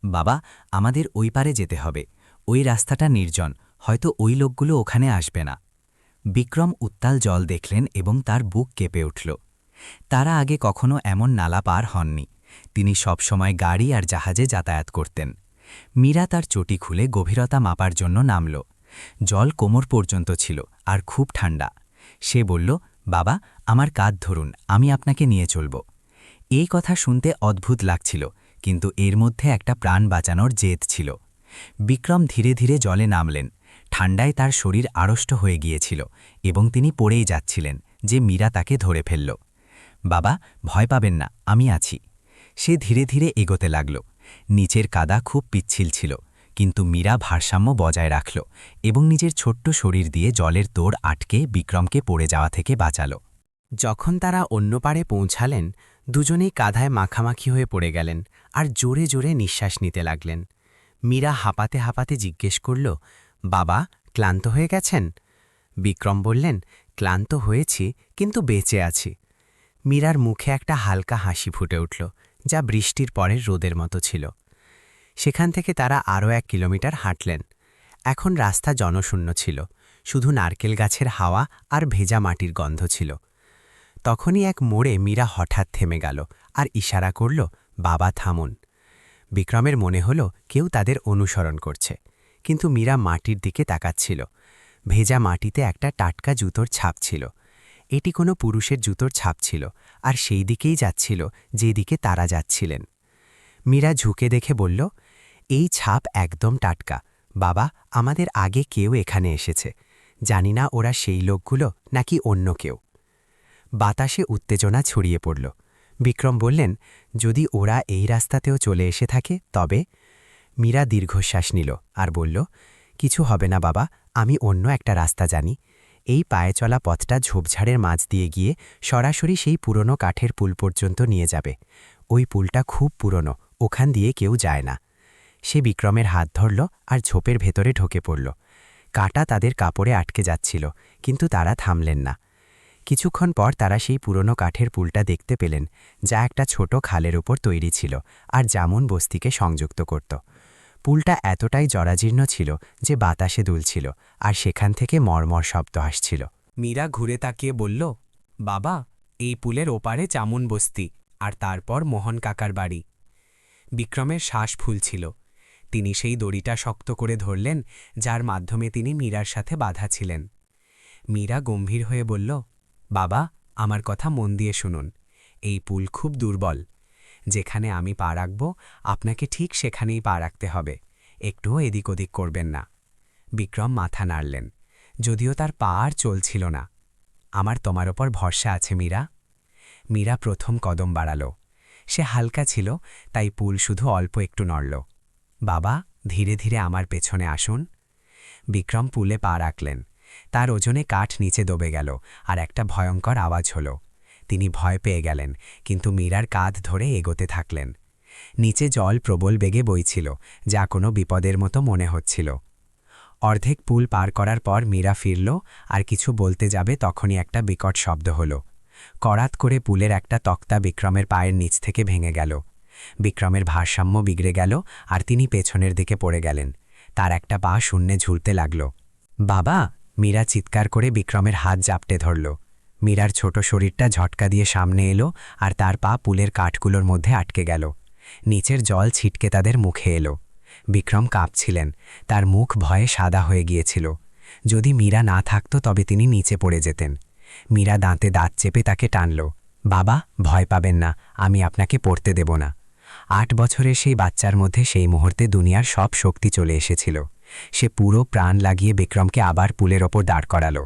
বাবা, আমাদের ওই পারে যেতে হবে। ওই রাস্তাটা নির্জন, হয়তো ওই লোকগুলো ওখানে আসবে না। বিক্রম উত্তাল জল দেখলেন এবং তার বুক কেঁপে উঠল। তারা আগে কখনো এমন নালা পার হননি। তিনি সবসময় গাড়ি আর জাহাজে যাতায়াত করতেন। মীরা তার চটি খুলে গভীরতা মাপার জন্য নামল। জল কোমর পর্যন্ত ছিল আর খুব ঠান্ডা। সে বলল, বাবা, আমার কাঁধ ধরুন, আমি আপনাকে নিয়ে চলব। এই কথা শুনতে অদ্ভুত লাগছিল, কিন্তু এর মধ্যে একটা প্রাণ বাঁচানোর জেদ ছিল। বিক্রম ধীরে ধীরে জলে নামলেন। ঠান্ডায় তার শরীর আড়ষ্ট হয়ে গিয়েছিল এবং তিনি পড়েই যাচ্ছিলেন যে মীরা তাকে ধরে ফেলল। বাবা, ভয় পাবেন না, আমি আছি। সে ধীরে ধীরে এগোতে লাগল। নিচের কাদা খুব পিচ্ছিল ছিল, কিন্তু মীরা ভারসাম্য বজায় রাখল এবং নিজের ছোট্ট শরীর দিয়ে জলের তোড় আটকে বিক্রমকে পড়ে যাওয়া থেকে বাঁচাল। যখন তারা অন্য পাড়ে পৌঁছালেন, দুজনেই কাঁধায় মাখামাখি হয়ে পড়ে গেলেন আর জোরে জোরে নিঃশ্বাস নিতে লাগলেন। মীরা হাঁপাতে হাঁপাতে জিজ্ঞেস করল, বাবা, ক্লান্ত হয়ে গেছেন? বিক্রম বললেন, ক্লান্ত হয়েছি, কিন্তু বেঁচে আছি। মীরার মুখে একটা হালকা হাসি ফুটে উঠল, যা বৃষ্টির পরের রোদের মতো ছিল। সেখান থেকে তারা আরও 1 কিলোমিটার হাঁটলেন। এখন রাস্তা জনশূন্য ছিল, শুধু নারকেল গাছের হাওয়া আর ভেজা মাটির গন্ধ ছিল। তখনই এক মোড়ে মীরা হঠাৎ থেমে গেল আর ইশারা করল, বাবা, থামুন। বিক্রমের মনে হল কেউ তাদের অনুসরণ করছে, কিন্তু মীরা মাটির দিকে তাকাচ্ছিল। ভেজা মাটিতে একটা টাটকা জুতোর ছাপ ছিল। এটি কোনো পুরুষের জুতোর ছাপ ছিল আর সেই দিকেই যাচ্ছিল যেদিকে তারা যাচ্ছিলেন। মীরা ঝুঁকে দেখে বলল, এই ছাপ একদম টাটকা। বাবা, আমাদের আগে কেউ এখানে এসেছে। জানি না ওরা সেই লোকগুলো নাকি অন্য কেউ। বাতাসে উত্তেজনা ছড়িয়ে পড়ল। বিক্রম বললেন, যদি ওরা এই রাস্তাতেও চলে এসে থাকে তবে। মীরা দীর্ঘশ্বাস নিল আর বলল, কিছু হবে না বাবা, আমি অন্য একটা রাস্তা জানি। এই পায়ে চলা পথটা ঝোপঝাড়ের মাঝ দিয়ে গিয়ে সরাসরি সেই পুরনো কাঠের পুল পর্যন্ত নিয়ে যাবে। ওই পুলটা খুব পুরনো, ওখান দিয়ে কেউ যায় না। সে বিক্রমের হাত ধরল আর ঝোপের ভেতরে ঢোকে পড়ল। কাঁটা তাদের কাপড়ে আটকে যাচ্ছিল, কিন্তু তারা থামলেন না। কিছুক্ষণ পর তারা সেই পুরনো কাঠের পুলটা দেখতে পেলেন, যা একটা ছোট খালের উপর তৈরি ছিল আর জামুন বস্তিকে সংযুক্ত করত। পুলটা এতটাই জরাজীর্ণ ছিল যে বাতাসে দুলছিল আর সেখান থেকে মর্মর শব্দ আসছিল। মীরা ঘুরে তাকিয়ে বলল, বাবা, এই পুলের ওপারে চামুন বস্তি, আর তারপর মোহন কাকার বাড়ি। বিক্রমের শ্বাস ফুলছিল। তিনি সেই দড়িটা শক্ত করে ধরলেন, যার মাধ্যমে তিনি মীরার সাথে বাধা ছিলেন। মীরা গম্ভীর হয়ে বলল, বাবা, আমার কথা মন দিয়ে শুনুন। এই পুল খুব দুর্বল। যেখানে আমি পা রাখব, আপনাকে ঠিক সেখানেই পা রাখতে হবে। একটুও এদিক ওদিক করবেন না। বিক্রম মাথা নাড়লেন, যদিও তার পা আর চলছিল না। আমার তোমার ওপর ভরসা আছে মীরা। মীরা প্রথম কদম বাড়াল। সে হালকা ছিল, তাই পুল শুধু অল্প একটু নড়ল। বাবা, ধীরে ধীরে আমার পেছনে আসুন। বিক্রম পুলে পা রাখলেন। তার ওজনে কাঠ নিচে দবে গেল আর একটা ভয়ঙ্কর আওয়াজ হল। তিনি ভয় পেয়ে গেলেন, কিন্তু মীরার কাঁধ ধরে এগোতে থাকলেন। নিচে জল প্রবল বেগে বইছিল, যা কোনো বিপদের মতো মনে হচ্ছিল। অর্ধেক পুল পার করার পর মীরা ফিরল আর কিছু বলতে যাবে, তখনই একটা বিকট শব্দ হল। করাত করে পুলের একটা তক্তা বিক্রমের পায়ের নিচ থেকে ভেঙে গেল। বিক্রমের ভারসাম্য বিগড়ে গেল আর তিনি পেছনের দিকে পড়ে গেলেন। তার একটা পা শূন্যে ঝুলতে লাগল। বাবা, মীরা চিৎকার করে বিক্রমের হাত জাপটে ধরল। মীরার ছোট শরীরটা ঝটকা দিয়ে সামনে এলো আর তার পা পুলের কাঠগুলোর মধ্যে আটকে গেল। নিচের জল ছিটকে তাদের মুখে এলো। বিক্রম কাঁপছিলেন, তার মুখ ভয়ে সাদা হয়ে গিয়েছিল। যদি মীরা না থাকত তবে তিনি নিচে পড়ে যেতেন। মীরা দাঁতে দাঁত চেপে তাকে টানল। বাবা, ভয় পাবেন না, আমি আপনাকে পড়তে দেব না। 8 বছরের সেই বাচ্চার মধ্যে সেই মুহূর্তে দুনিয়ার সব শক্তি চলে এসেছিল। সে পুরো প্রাণ লাগিয়ে বিক্রমকে আবার পুলের ওপর দাঁড় করাল।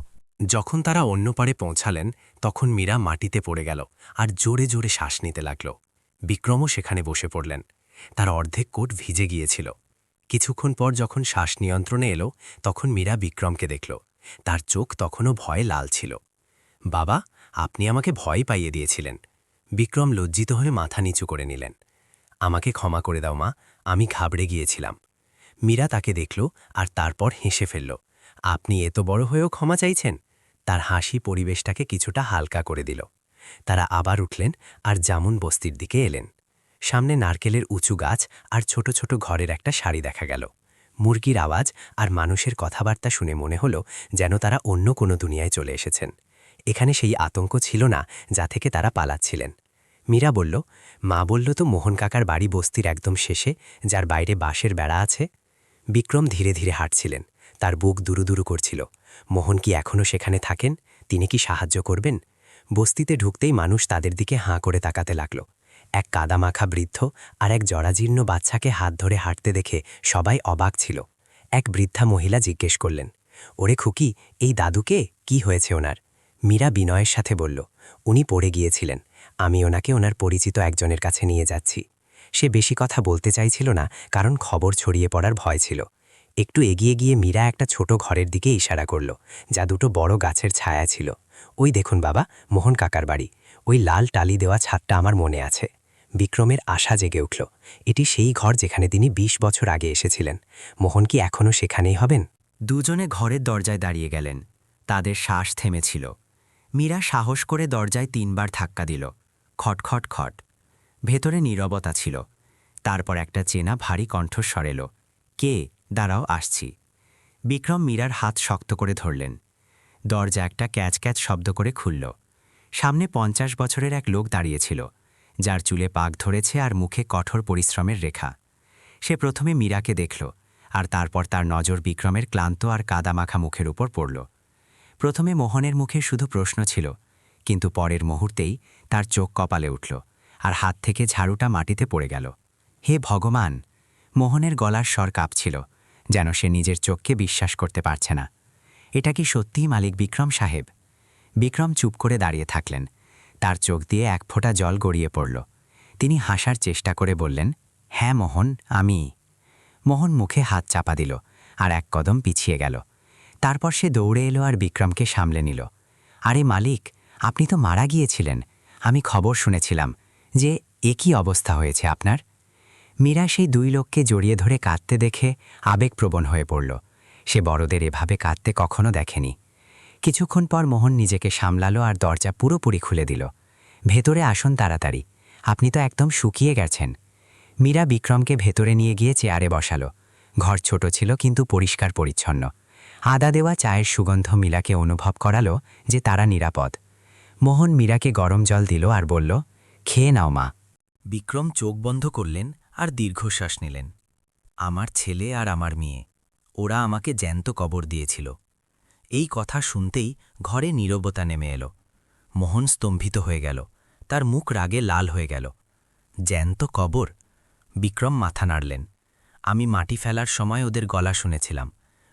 যখন তারা অন্য পারে পৌঁছালেন, তখন মীরা মাটিতে পড়ে গেল আর জোরে জোরে শ্বাস নিতে লাগল। বিক্রমও সেখানে বসে পড়লেন। তার অর্ধেক কোট ভিজে গিয়েছিল। কিছুক্ষণ পর যখন শ্বাস নিয়ন্ত্রণে এলো, তখন মীরা বিক্রমকে দেখল। তার চোখ তখনও ভয়ে লাল ছিল। বাবা, আপনি আমাকে ভয় পাইয়ে দিয়েছিলেন। বিক্রম লজ্জিত হয়ে মাথা নিচু করে নিলেন। আমাকে ক্ষমা করে দাও মা, আমি ঘাবড়ে গিয়েছিলাম। মীরা তাকে দেখল আর তারপর হেসে ফেলল। আপনি এত বড় হয়েও ক্ষমা চাইছেন? তার হাসি পরিবেশটাকে কিছুটা হালকা করে দিল। তারা আবার উঠলেন আর জামুন বস্তির দিকে এলেন। সামনে নারকেলের উঁচু গাছ আর ছোট ছোট ঘরের একটা সারি দেখা গেল। মুরগির আওয়াজ আর মানুষের কথাবার্তা শুনে মনে হলো যেন তারা অন্য কোনো দুনিয়ায় চলে এসেছেন। এখানে সেই আতঙ্ক ছিল না যা থেকে তারা পালাচ্ছিলেন। মীরা বলল, মা বলল তো মোহন কাকার বাড়ি বস্তির একদম শেষে, যার বাইরে বাঁশের বেড়া আছে। বিক্রম ধীরে ধীরে হাঁটছিলেন। তার বুক দুরুদুরু করছিল। মোহন কি এখনও সেখানে থাকেন? তিনি কি সাহায্য করবেন? বস্তিতে ঢুকতেই মানুষ তাদের দিকে হাঁ করে তাকাতে লাগল। এক কাদামাখা বৃদ্ধ আর এক জরাজীর্ণ বাচ্চাকে হাত ধরে হাঁটতে দেখে সবাই অবাক ছিল। এক বৃদ্ধা মহিলা জিজ্ঞেস করলেন, ওরে খুকি, এই দাদুকে কি হয়েছে ওনার? মীরা বিনয়ের সাথে বলল, উনি পড়ে গিয়েছিলেন। আমি ওনাকে ওনার পরিচিত একজনের কাছে নিয়ে যাচ্ছি। সে বেশি কথা বলতে চাইছিল না, কারণ খবর ছড়িয়ে পড়ার ভয় ছিল। একটু এগিয়ে গিয়ে মীরা একটা ছোট ঘরের দিকে ইশারা করল, যা দুটো বড় গাছের ছায়া ছিল। ওই দেখুন বাবা, মোহন কাকার বাড়ি। ওই লাল টালি দেওয়া ছাদটা আমার মনে আছে। বিক্রমের আশা জেগে উঠল। এটি সেই ঘর যেখানে তিনি 20 বছর আগে এসেছিলেন। মোহন কি এখনও সেখানেই হবেন? দুজনে ঘরের দরজায় দাঁড়িয়ে গেলেন। তাদের শ্বাস থেমেছিল। মীরা সাহস করে দরজায় 3 বার ধাক্কা দিল। খটখট খট। ভেতরে নীরবতা ছিল। তারপর একটা চেনা ভারী কণ্ঠস্বর এলো, কে? দাঁড়াও, আসছি। বিক্রম মীরার হাত শক্ত করে ধরলেন। দরজা একটা ক্যাচ ক্যাচ শব্দ করে খুলল। সামনে 50 বছরের এক লোক দাঁড়িয়েছিল, যার চুলে পাক ধরেছে আর মুখে কঠোর পরিশ্রমের রেখা। সে প্রথমে মীরাকে দেখল, আর তারপর তার নজর বিক্রমের ক্লান্ত আর কাদামাখা মুখের উপর পড়ল। প্রথমে মোহনের মুখে শুধু প্রশ্ন ছিল, কিন্তু পরের মুহূর্তেই তার চোখ কপালে উঠল আর হাত থেকে ঝাড়ুটা মাটিতে পড়ে গেল। হে ভগবান! মোহনের গলার স্বর কাঁপছিল, যেন সে নিজের চোখকে বিশ্বাস করতে পারছে না। এটা কি সত্যিই মালিক বিক্রম সাহেব? বিক্রম চুপ করে দাঁড়িয়ে থাকলেন। তার চোখ দিয়ে এক ফোঁটা জল গড়িয়ে পড়ল। তিনি হাসার চেষ্টা করে বললেন, হ্যাঁ মোহন, আমি। মোহন মুখে হাত চাপা দিল আর এক কদম পিছিয়ে গেল। তারপর সে দৌড়ে এলো আর বিক্রমকে সামলে নিল। আরে মালিক, আপনি তো মারা গিয়েছিলেন। আমি খবর শুনেছিলাম যে একই অবস্থা হয়েছে আপনার। মীরা সেই দুই লোককে জড়িয়ে ধরে কাঁদতে দেখে আবেগপ্রবণ হয়ে পড়ল। সে বড়দের এভাবে কাঁদতে কখনো দেখেনি। কিছুক্ষণ পর মোহন নিজেকে সামলালো আর দরজা পুরোপুরি খুলে দিল। ভেতরে আসুন তাড়াতাড়ি, আপনি তো একদম শুকিয়ে গেছেন। মীরা বিক্রমকে ভেতরে নিয়ে গিয়ে চেয়ারে বসালো। ঘর ছোট ছিল কিন্তু পরিষ্কার পরিচ্ছন্ন। আদা দেওয়া চায়ের সুগন্ধ মীরাকে অনুভব করালো যে তারা নিরাপদ। মোহন মীরাকে গরম জল দিল আর বলল, খেয়ে নাও মা। বিক্রম চোখ বন্ধ করলেন আর দীর্ঘশ্বাস নিলেন। আমার ছেলে আর আমার মেয়ে, ওরা আমাকে জ্যান্ত কবর দিয়েছিল। এই কথা শুনতেই ঘরে নীরবতা নেমে এলো। মোহন স্তম্ভিত হয়ে গেল, তার মুখ রাগে লাল হয়ে গেল। জ্যান্ত কবর? বিক্রম মাথা নাড়লেন। আমি মাটি ফেলার সময় ওদের গলা শুনেছিলাম।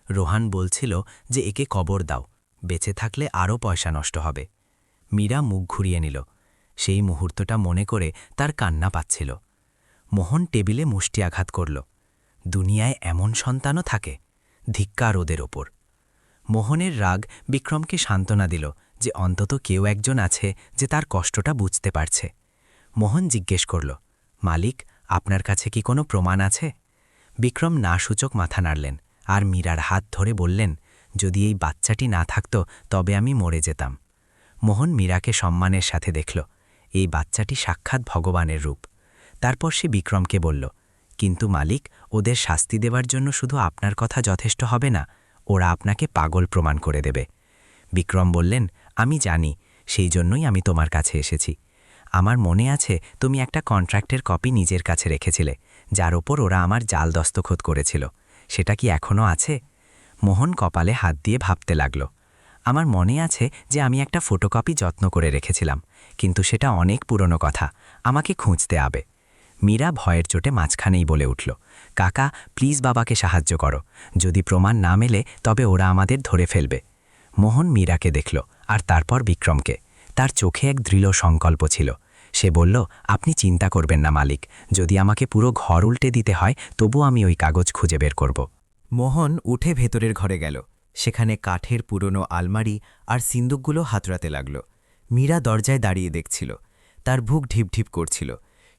রোহান বলছিল যে একে কবর দাও, বেঁচে থাকলে আরও পয়সা নষ্ট হবে। মীরা মুখ ঘুরিয়ে নিল। সেই মুহূর্তটা মনে করে তার কান্না পাচ্ছিল। মোহন টেবিলে মুষ্টি আঘাত করল। দুনিয়ায় এমন সন্তানও থাকে? ধিক্কার ওদের ওপর। মোহনের রাগ বিক্রমকে সান্ত্বনা দিল যে অন্তত কেউ একজন আছে যে তার কষ্টটা বুঝতে পারছে। মোহন জিজ্ঞেস করল, মালিক, আপনার কাছে কি কোনো প্রমাণ আছে? বিক্রম না সূচক মাথা নাড়লেন আর মীরার হাত ধরে বললেন, যদি এই বাচ্চাটি না থাকত তবে আমি মরে যেতাম। মোহন মীরাকে সম্মানের সাথে দেখল। এই বাচ্চাটি সাক্ষাৎ ভগবানের রূপ। তারপর সে বিক্রমকে বলল, কিন্তু মালিক, ওদের শাস্তি দেওয়ার জন্য শুধু আপনার কথা যথেষ্ট হবে না, ওরা আপনাকে পাগল প্রমাণ করে দেবে। বিক্রম বললেন, আমি জানি, সেই জন্যই আমি তোমার কাছে এসেছি। আমার মনে আছে তুমি একটা কন্ট্রাক্টের কপি নিজের কাছে রেখেছিলে, যার ওপর ওরা আমার জাল দস্তখত করেছিল। সেটা কি এখনও আছে? মোহন কপালে হাত দিয়ে ভাবতে লাগল। আমার মনে আছে যে আমি একটা ফটোকপি যত্ন করে রেখেছিলাম, কিন্তু সেটা অনেক পুরনো কথা, আমাকে খুঁজতে হবে। মীরা ভয়ের চোটে মাঝখানেই বলে উঠল, কাকা, প্লিজ বাবাকে সাহায্য করো। যদি প্রমাণ না মেলে তবে ওরা আমাদের ধরে ফেলবে। মোহন মীরাকে দেখল আর তারপর বিক্রমকে। তার চোখে এক দৃঢ় সংকল্প ছিল। সে বলল, আপনি চিন্তা করবেন না মালিক, যদি আমাকে পুরো ঘর উল্টে দিতে হয় তবু আমি ওই কাগজ খুঁজে বের করব। মোহন উঠে ভেতরের ঘরে গেল। সেখানে কাঠের পুরনো আলমারি আর সিন্দুকগুলো হাতড়াতে লাগল। মীরা দরজায় দাঁড়িয়ে দেখছিল। তার বুক ঢিপঢিপ করছিল।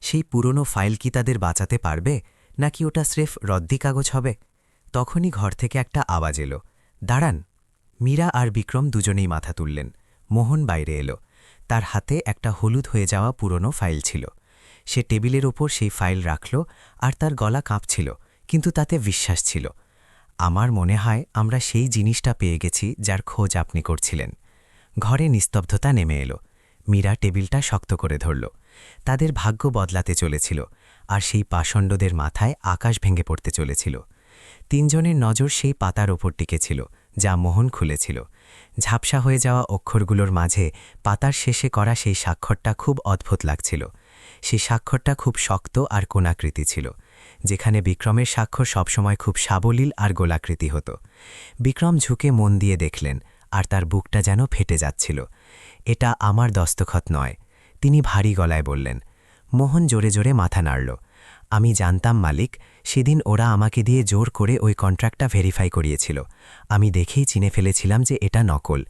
সেই পুরনো ফাইল কি তাদের বাঁচাতে পারবে, নাকি ওটা স্রেফ রদ্দি কাগজ হবে? তখনই ঘর থেকে একটা আওয়াজ এলো, দাঁড়ান। মীরা আর বিক্রম দুজনেই মাথা তুললেন। মোহন বাইরে এলো। তার হাতে একটা হলুদ হয়ে যাওয়া পুরনো ফাইল ছিল। সে টেবিলের ওপর সেই ফাইল রাখল আর তার গলা কাঁপছিল, কিন্তু তাতে বিশ্বাস ছিল। আমার মনে হয় আমরা সেই জিনিসটা পেয়ে গেছি যার খোঁজ আপনি করছিলেন। ঘরে নিস্তব্ধতা নেমে এলো। মীরা টেবিলটা শক্ত করে ধরল। তাদের ভাগ্য বদলাতে চলেছিল, আর সেই পাষণ্ডদের মাথায় আকাশ ভেঙে পড়তে চলেছিল। তিনজনের নজর সেই পাতার ওপর টিকেছিল যা মোহন খুলেছিল। ঝাপসা হয়ে যাওয়া অক্ষরগুলোর মাঝে পাতার শেষে করা সেই স্বাক্ষরটা খুব অদ্ভুত লাগছিল। সেই স্বাক্ষরটা খুব শক্ত আর কোণাকৃতি ছিল, যেখানে বিক্রমের স্বাক্ষর সবসময় খুব সাবলীল আর গোলাকৃতি হতো। বিক্রম ঝুঁকে মন দিয়ে দেখলেন, আর তার বুকটা যেন ফেটে যাচ্ছিল। এটা আমার দস্তখত নয়, তিনি ভারী গলায় বললেন। মোহন জোরে জোরে মাথা নাড়ল। আমি জানতাম মালিক, সেদিন ওরা আমাকে দিয়ে জোর করে ওই কন্ট্রাক্টটা ভেরিফাই করিয়েছিল। আমি দেখেই চিনে ফেলেছিলাম যে এটা নকল,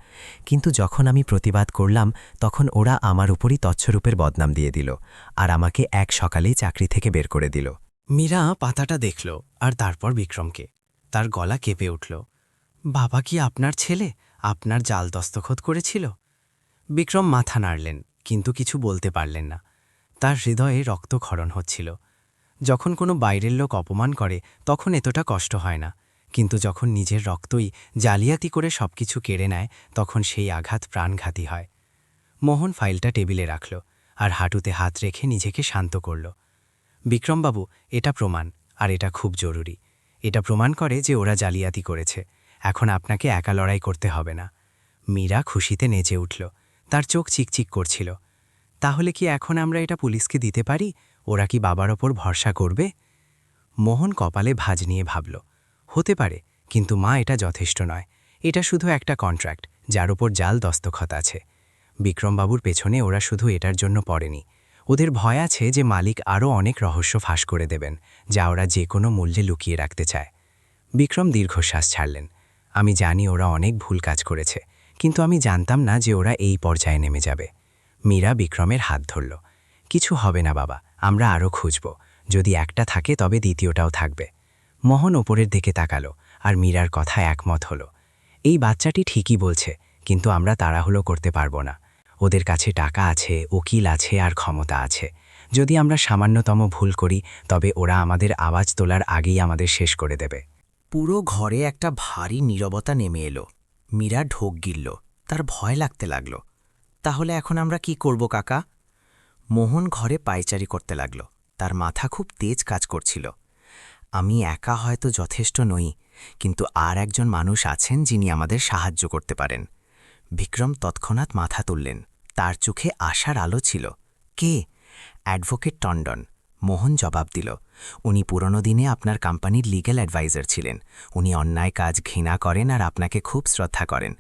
কিন্তু যখন আমি প্রতিবাদ করলাম তখন ওরা আমার উপরই তৎসরূপের বদনাম দিয়ে দিল, আর আমাকে এক সকালেই চাকরি থেকে বের করে দিল। মীরা পাতাটা দেখল আর তারপর বিক্রমকে। তার গলা কেঁপে উঠল। বাবা কি আপনার ছেলে আপনার জাল দস্তখত করেছিল? বিক্রম মাথা নাড়লেন, কিন্তু কিছু বলতে পারলেন না। তার হৃদয়ে রক্তক্ষরণ হচ্ছিল। যখন কোনো বাইরের লোক অপমান করে তখন এতটা কষ্ট হয় না, কিন্তু যখন নিজের রক্তই জালিয়াতি করে সবকিছু কেড়ে নেয় তখন সেই আঘাত প্রাণঘাতী হয়। মোহন ফাইলটা টেবিলে রাখল আর হাঁটুতে হাত রেখে নিজেকে শান্ত করল। বিক্রমবাবু, এটা প্রমাণ, আর এটা খুব জরুরি। এটা প্রমাণ করে যে ওরা জালিয়াতি করেছে। এখন আপনাকে একা লড়াই করতে হবে না। মীরা খুশিতে নেচে উঠল। তার চোখ চিকচিক করছিল। তাহলে কি এখন আমরা এটা পুলিশকে দিতে পারি? ওরা কি বাবার ওপর ভরসা করবে? মোহন কপালে ভাঁজ নিয়ে ভাবল, হতে পারে, কিন্তু মা, এটা যথেষ্ট নয়। এটা শুধু একটা কন্ট্রাক্ট, যার ওপর জাল দস্তখত আছে। বিক্রমবাবুর পেছনে ওরা শুধু এটার জন্য পড়েনি। ওদের ভয় আছে যে মালিক আরও অনেক রহস্য ফাঁস করে দেবেন, যা ওরা যে কোনো মূল্যে লুকিয়ে রাখতে চায়। বিক্রম দীর্ঘশ্বাস ছাড়লেন। আমি জানি ওরা অনেক ভুল কাজ করেছে, কিন্তু আমি জানতাম না যে ওরা এই পর্যায়ে নেমে যাবে। মীরা বিক্রমের হাত ধরল। কিছু হবে না বাবা, আমরা আরও খুঁজব। যদি একটা থাকে তবে দ্বিতীয়টাও থাকবে। মোহন ওপরের দিকে তাকালো, আর মীরার কথা একমত হল। এই বাচ্চাটি ঠিকই বলছে, কিন্তু আমরা তাড়াহুড়ো করতে পারবো না। ওদের কাছে টাকা আছে, উকিল আছে, আর ক্ষমতা আছে। যদি আমরা সামান্যতম ভুল করি, তবে ওরা আমাদের আওয়াজ তোলার আগেই আমাদের শেষ করে দেবে। পুরো ঘরে একটা ভারী নীরবতা নেমে এলো। মীরা ঢোক গিলল, তার ভয় লাগতে লাগল। তাহলে এখন আমরা কি করব কাকা? মোহন ঘরে পায়চারি করতে লাগল, তার মাথা খুব তেজ কাজ করছিল। আমি একা হয়তো যথেষ্ট নই, কিন্তু আর একজন মানুষ আছেন যিনি আমাদের সাহায্য করতে পারেন। বিক্রম তৎক্ষণাৎ মাথা তুললেন, তার চোখে আশার আলো ছিল। কে? অ্যাডভোকেট টন্ডন। মোহন জবাব দিল, উনি পুরনো দিনে আপনার কোম্পানির লিগ্যাল অ্যাডভাইজার ছিলেন। উনি অন্যায় কাজ ঘৃণা করেন আর আপনাকে খুব শ্রদ্ধা করেন।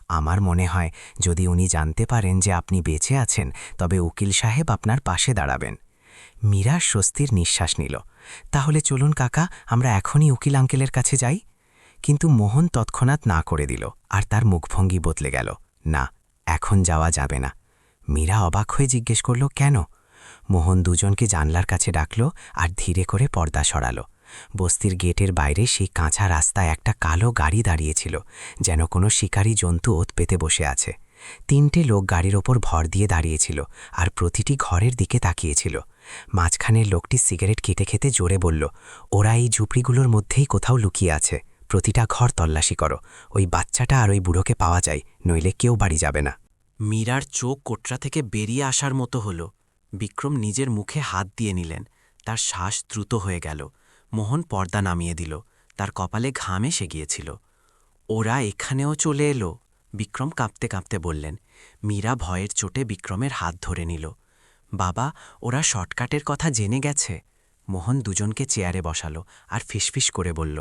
আমার মনে হয় যদি উনি জানতে পারেন যে আপনি বেঁচে আছেন, তবে উকিল সাহেব আপনার পাশে দাঁড়াবেন। মীরা স্বস্তির নিঃশ্বাস নিল। তাহলে চলুন কাকা, আমরা এখনই উকিল আঙ্কেলের কাছে যাই। কিন্তু মোহন তৎক্ষণাৎ না করে দিল, আর তার মুখভঙ্গি বদলে গেল। না, এখন যাওয়া যাবে না। মীরা অবাক হয়ে জিজ্ঞেস করল, কেন? মোহন দুজনকে জানলার কাছে ডাকল আর ধীরে করে পর্দা সরালো। বস্তির গেটের বাইরে সেই কাঁচা রাস্তায় একটা কালো গাড়ি দাঁড়িয়েছিল, যেন কোনো শিকারী জন্তু ওত পেতে বসে আছে। 3টে লোক গাড়ির ওপর ভর দিয়ে দাঁড়িয়েছিল, আর প্রতিটি ঘরের দিকে তাকিয়েছিল। মাঝখানের লোকটি সিগারেট কেটে খেতে জোরে বলল, ওরা এই ঝুপড়িগুলোর মধ্যেই কোথাও লুকিয়ে আছে। প্রতিটা ঘর তল্লাশি করো। ওই বাচ্চাটা আর ওই বুড়োকে পাওয়া যায়, নইলে কেউ বাড়ি যাবে না। মীরার চোখ কোটরা থেকে বেরিয়ে আসার মতো হল। বিক্রম নিজের মুখে হাত দিয়ে নিলেন, তার শ্বাস দ্রুত হয়ে গেল। মোহন পর্দা নামিয়ে দিল, তার কপালে ঘাম এসে গিয়েছিল। ওরা এখানেও চলে এলো? বিক্রম কাঁপতে কাঁপতে বললেন। মীরা ভয়ের চোটে বিক্রমের হাত ধরে নিল। বাবা, ওরা শর্টকাটের কথা জেনে গেছে। মোহন দুজনকে চেয়ারে বসালো আর ফিসফিস করে বলল,